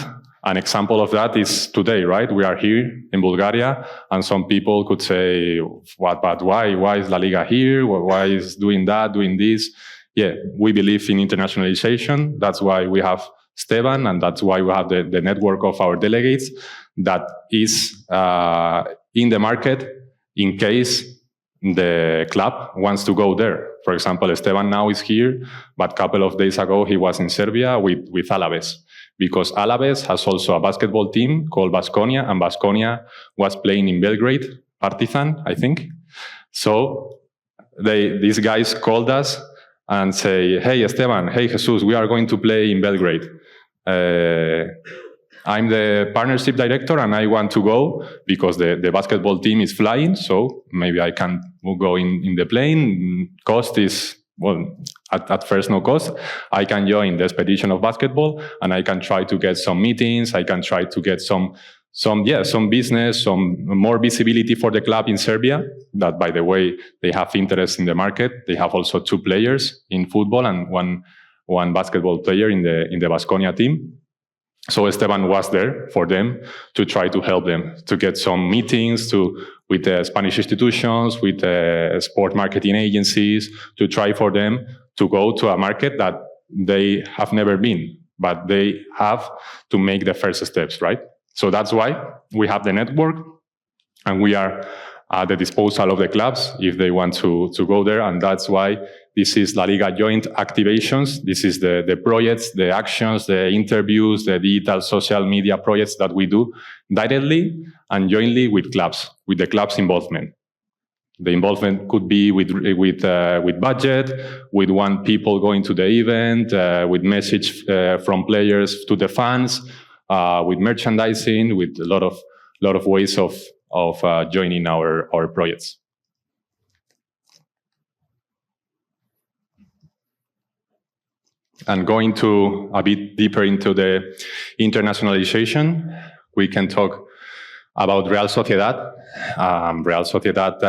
an example of that is today, right? We are here in Bulgaria, and some people could say, but why? Why is La Liga here? Why is doing that, doing this? Yeah, we believe in internationalization. That's why we have Esteban, and that's why we have the network of our delegates that is in the market in case the club wants to go there. For example, Esteban now is here, but a couple of days ago he was in Serbia with Alaves, because Alaves has also a basketball team called Baskonia, and Baskonia was playing in Belgrade, Partizan, I think. So these guys called us and say, hey, Esteban, hey, Jesus, we are going to play in Belgrade. I'm the partnership director and I want to go because the basketball team is flying, so maybe I can go in the plane. Cost is, well, at first no cost. I can join the expedition of basketball and I can try to get some meetings. I can try to get some business, some more visibility for the club in Serbia. That, by the way, they have interest in the market. They have also 2 players in football and one basketball player in the Baskonia team. So Esteban was there for them to try to help them to get some meetings with the Spanish institutions, with the sport marketing agencies, to try for them to go to a market that they have never been, but they have to make the first steps, right? So that's why we have the network and we are at the disposal of the clubs if they want to go there. And that's why this is La Liga joint activations. This is the projects, the actions, the interviews, the digital social media projects that we do directly and jointly with clubs, with the club's involvement. The involvement could be with budget, with one people going to the event, with message from players to the fans, with merchandising, with a lot of ways of joining our projects. And going to a bit deeper into the internationalization, we can talk about Real Sociedad. Real Sociedad,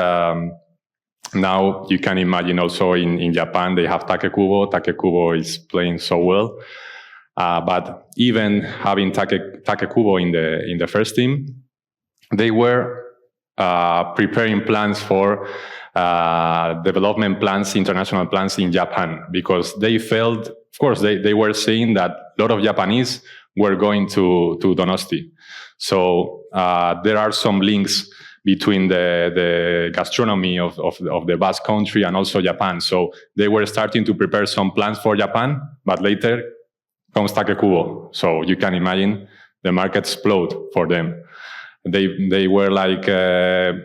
now you can imagine also in Japan, they have Takekubo. Takekubo is playing so well. But even having Takekubo in the first team, they were preparing plans for development plans, international plans in Japan, because they felt, of course, they were seeing that a lot of Japanese were going to Donosti. So there are some links between the gastronomy of the Basque country and also Japan. So they were starting to prepare some plans for Japan, but later comes Takekubo. So you can imagine the market explode for them. They were like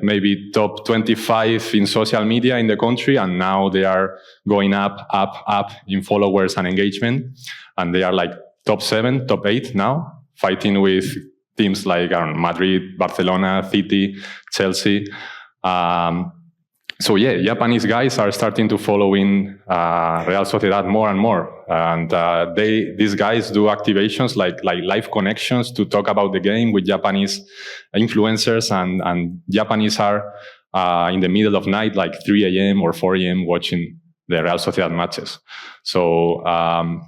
maybe top 25 in social media in the country, and now they are going up in followers and engagement, and they are like top 7, top 8 now, fighting with teams like Madrid, Barcelona, City, Chelsea. So yeah, Japanese guys are starting to follow in Real Sociedad more and more, and these guys do activations like live connections to talk about the game with Japanese influencers, and Japanese are in the middle of night, like 3 a.m. or 4 a.m. watching the Real Sociedad matches. So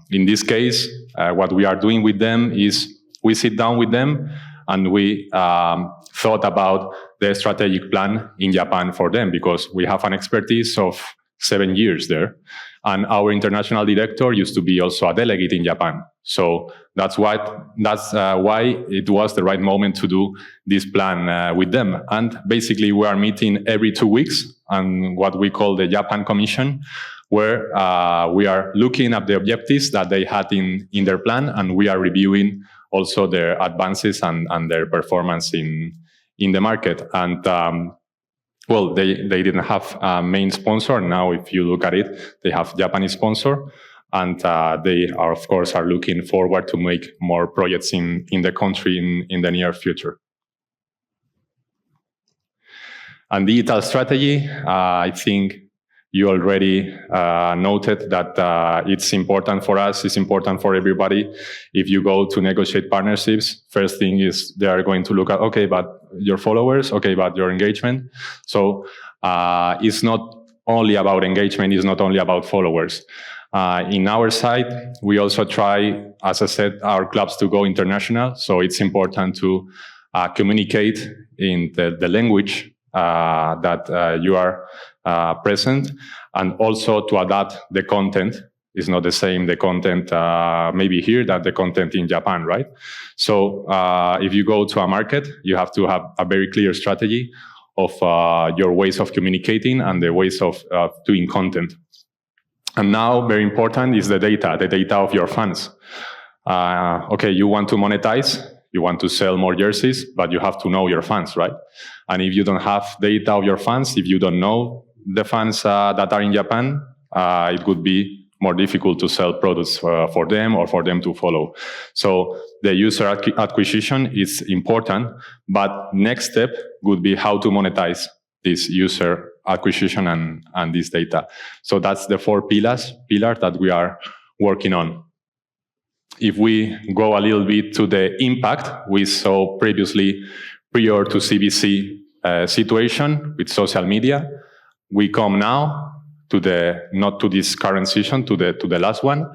in this case, what we are doing with them is we sit down with them and we thought about the strategic plan in Japan for them, because we have an expertise of 7 years there. And our international director used to be also a delegate in Japan. So that's why it was the right moment to do this plan with them. And basically we are meeting every 2 weeks on what we call the Japan Commission, where we are looking at the objectives that they had in their plan, and we are reviewing also their advances and their performance in the market. And well, they didn't have a main sponsor. Now, if you look at it, they have Japanese sponsor, and they are, of course, are looking forward to make more projects in the country in the near future. And digital strategy, I think you already noted that it's important for us, it's important for everybody. If you go to negotiate partnerships, first thing is they are going to look at, okay, but your followers, okay, but your engagement. So it's not only about engagement, it's not only about followers. In our side, we also try, as I said, our clubs to go international. So it's important to communicate in the language that you are present, and also to adapt the content. Is not the same, the content maybe here that the content in Japan, right? So if you go to a market, you have to have a very clear strategy of your ways of communicating and the ways of doing content. And now, very important is the data of your fans. Okay, you want to monetize, you want to sell more jerseys, but you have to know your fans, right? And if you don't have data of your fans, if you don't know the fans that are in Japan, it would be more difficult to sell products for them or for them to follow. So the user acquisition is important, but next step would be how to monetize this user acquisition and this data. So that's the four pillars that we are working on. If we go a little bit to the impact we saw previously prior to CBC situation with social media, we come now to not to this current season, to the last one,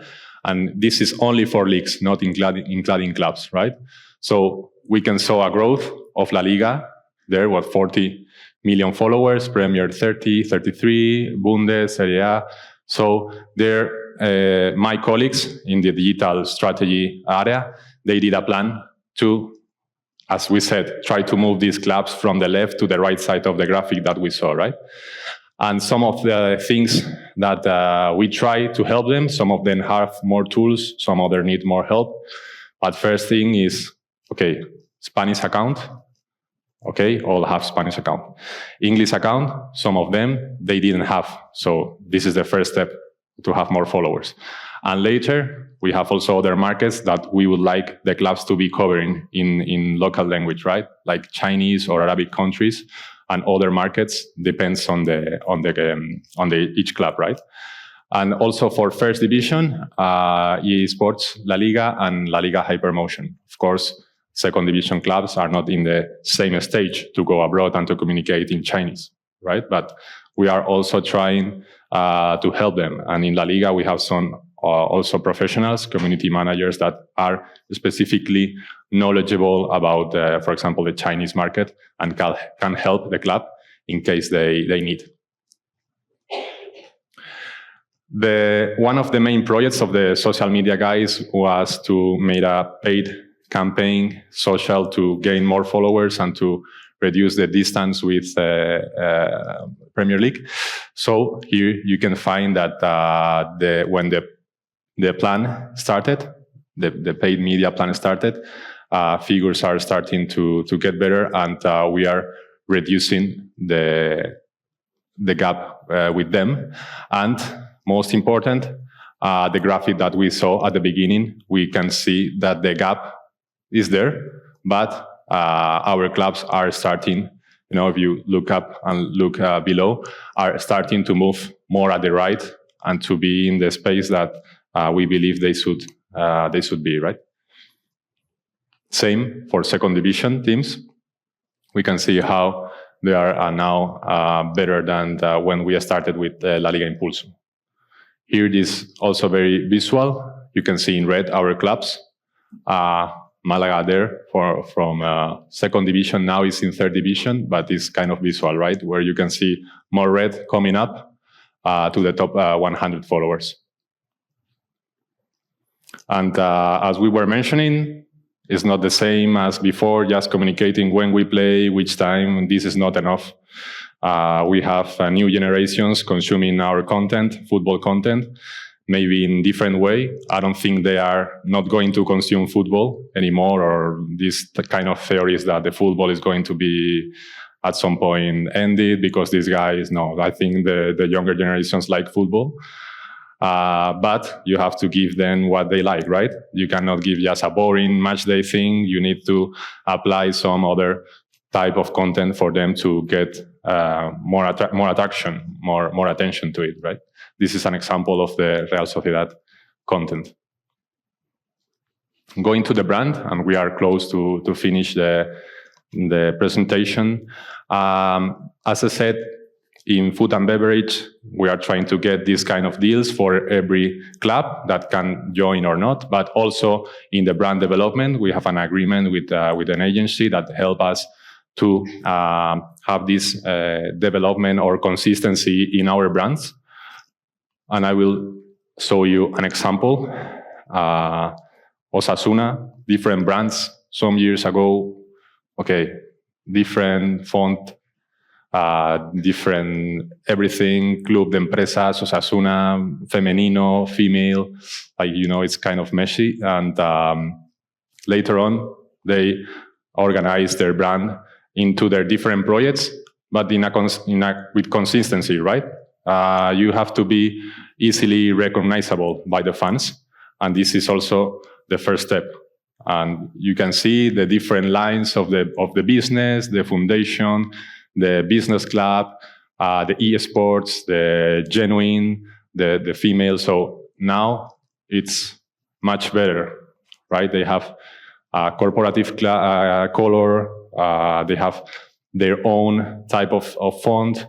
and this is only for leagues, not including clubs, right? So we can show a growth of La Liga. There were 40 million followers, Premier 30, 33, Bundes, Serie A. So there, my colleagues in the digital strategy area, they did a plan to, as we said, try to move these clubs from the left to the right side of the graphic that we saw, right? And some of the things that we try to help them, some of them have more tools, some other need more help. But first thing is, okay, Spanish account. Okay, all have Spanish account. English account, some of them, they didn't have. So this is the first step to have more followers. And later, we have also other markets that we would like the clubs to be covering in local language, right? Like Chinese or Arabic countries. And other markets depends on each club, right? And also for first division, EA Sports, La Liga and La Liga Hypermotion. Of course, second division clubs are not in the same stage to go abroad and to communicate in Chinese, right? But we are also trying to help them. And in La Liga, we have some also professionals, community managers that are specifically knowledgeable about, for example, the Chinese market and can help the club in case they need. One of the main projects of the social media guys was to make a paid campaign, social, to gain more followers and to reduce the distance with Premier League. So here you can find that when the plan started, the paid media plan started, figures are starting to get better, and we are reducing the gap with them. And most important, the graphic that we saw at the beginning, we can see that the gap is there, but our clubs are starting, if you look up and look below, are starting to move more at the right and to be in the space that we believe they should be, right? Same for second division teams. We can see how they are now better than when we started with La Liga Impulso. Here it is also very visual. You can see in red our clubs. Malaga there from second division now is in third division, but it's kind of visual, right? Where you can see more red coming up to the top 100 followers. And as we were mentioning, it's not the same as before, just communicating when we play, which time. This is not enough. We have new generations consuming our content, football content, maybe in different way. I don't think they are not going to consume football anymore, or this kind of theories that the football is going to be at some point ended because these guys, no, I think the younger generations like football. But you have to give them what they like, right? You cannot give just a boring match day thing. You need to apply some other type of content for them to get more attraction, more attention to it, right? This is an example of the Real Sociedad content. Going to the brand, and we are close to finish the presentation. As I said, in food and beverage, we are trying to get these kind of deals for every club that can join or not, but also in the brand development, we have an agreement with an agency that help us to have this development or consistency in our brands. And I will show you an example. Osasuna, different brands some years ago, okay, different font, different everything, Club de Empresas, Osasuna, femenino, female, like, it's kind of messy. And later on, they organize their brand into their different projects, but with consistency, right? You have to be easily recognizable by the fans. And this is also the first step. And you can see the different lines of the business, the foundation, the business club, the eSports, the genuine, the female. So now it's much better, right? They have a corporative color. They have their own type of font.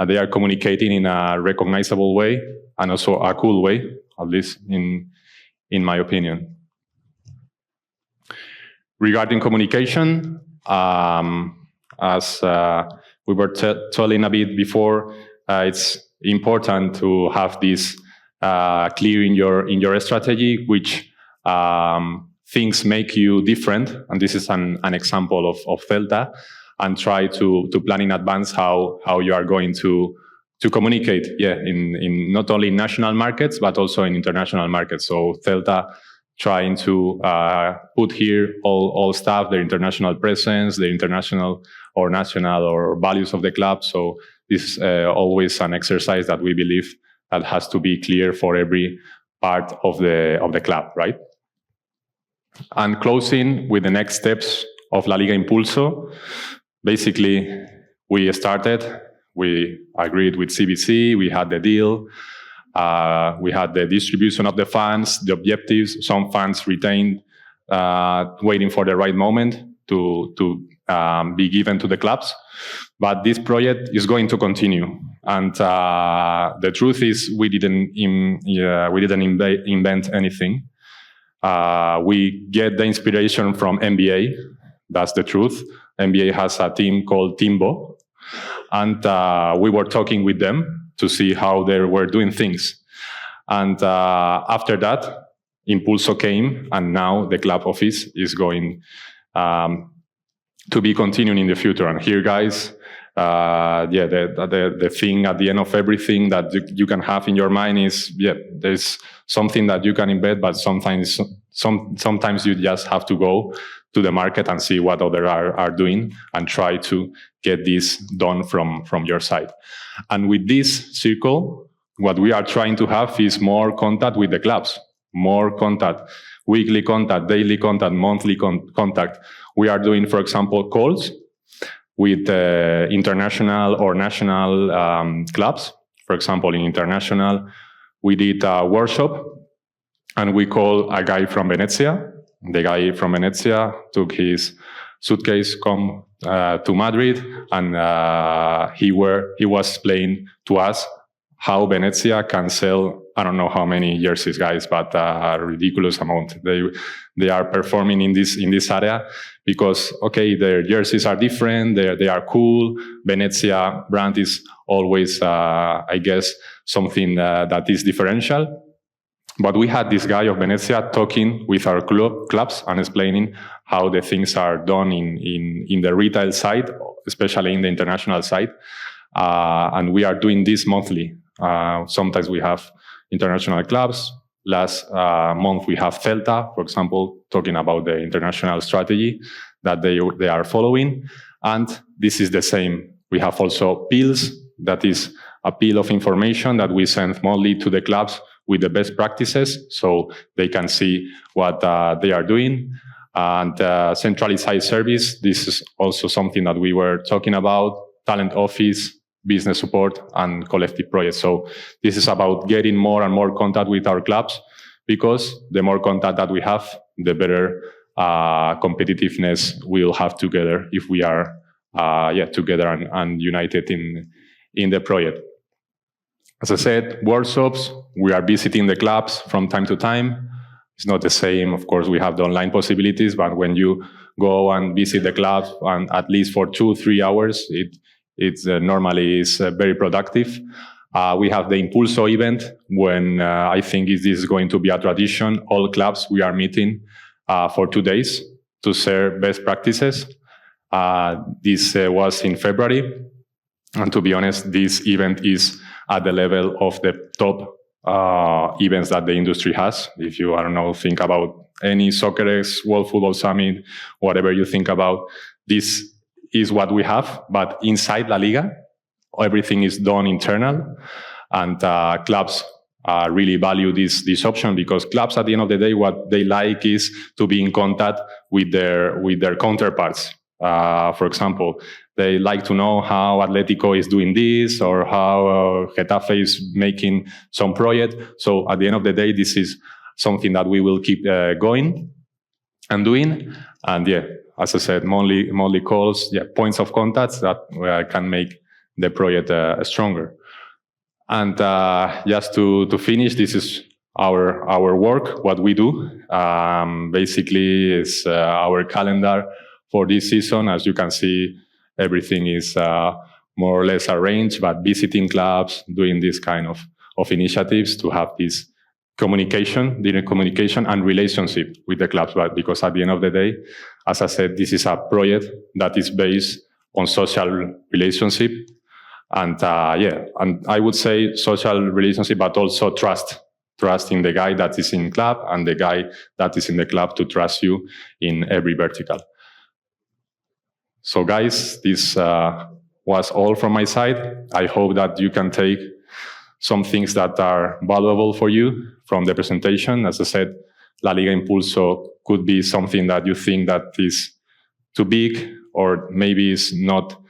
They are communicating in a recognizable way and also a cool way, at least in my opinion. Regarding communication, as we were telling a bit before, it's important to have this clear in your strategy, which things make you different. And this is an example of Celta, and try to plan in advance how you are going to communicate, in not only national markets, but also in international markets. So Celta trying to put here all staff, their international presence, their international or national or values of the club. So this is always an exercise that we believe that has to be clear for every part of the club, right? And closing with the next steps of LALIGA Impulso, basically we agreed with CBC, we had the deal, we had the distribution of the funds, the objectives, some funds retained, waiting for the right moment to be given to the clubs. But this project is going to continue. And the truth is we didn't invent anything. We get the inspiration from NBA. That's the truth. NBA has a team called Timbo. And we were talking with them to see how they were doing things. And after that, Impulso came, and now the club office is going to be continuing in the future. And here, guys, the thing at the end of everything that you can have in your mind is, there's something that you can embed, but sometimes you just have to go to the market and see what others are doing and try to get this done from your side. And with this circle, what we are trying to have is more contact with the clubs, more contact, weekly contact, daily contact, monthly contact. We are doing, for example, calls with international or national clubs. For example, in international, we did a workshop and we called a guy from Venezia. The guy from Venezia took his suitcase, come to Madrid, and he was explaining to us how Venezia can sell, I don't know how many jerseys, guys, but a ridiculous amount. They are performing in this area because, okay, their jerseys are different, they are cool. Venezia brand is always, I guess, something that is differential. But we had this guy of Venezia talking with our clubs and explaining how the things are done in the retail side, especially in the international side. And we are doing this monthly. Sometimes we have international clubs. Last month we have Celta, for example, talking about the international strategy that they are following. And this is the same. We have also pills, that is a pill of information that we send monthly to the clubs with the best practices, so they can see what they are doing. And centralized service, this is also something that we were talking about, talent office, business support, and collective projects. So this is about getting more and more contact with our clubs, because the more contact that we have, the better competitiveness we'll have together if we are together and united in the project. As I said, workshops, we are visiting the clubs from time to time. It's not the same. Of course, we have the online possibilities, but when you go and visit the clubs and at least for 2-3 hours, it normally is very productive. We have the Impulso event when I think this is going to be a tradition. All clubs, we are meeting for 2 days to share best practices. This was in February. And to be honest, this event is at the level of the top events that the industry has. If you, I don't know, think about any Soccerex, World Football Summit, whatever you think about, this is what we have. But inside La Liga, everything is done internal, and clubs really value this option, because clubs at the end of the day, what they like is to be in contact with their counterparts. For example, they like to know how Atletico is doing this, or how Getafe is making some project. So at the end of the day, this is something that we will keep going and doing. And yeah, as I said, monthly calls, points of contacts that can make the project stronger. And just to finish, this is our work, what we do. Basically, is our calendar for this season. As you can see, everything is more or less arranged, but visiting clubs, doing this kind of initiatives to have this direct communication and relationship with the clubs. But because at the end of the day, as I said, this is a project that is based on social relationship. And and I would say social relationship, but also trust in the guy that is in club and the guy that is in the club to trust you in every vertical. So guys, this was all from my side. I hope that you can take some things that are valuable for you from the presentation. As I said, LALIGA Impulso could be something that you think that is too big, or maybe is not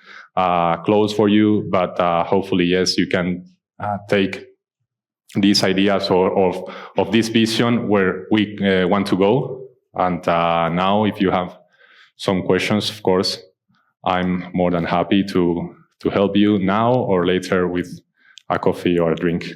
close for you, but hopefully, yes, you can take these ideas of this vision where we want to go. And now, if you have some questions, of course, I'm more than happy to help you now or later with a coffee or a drink.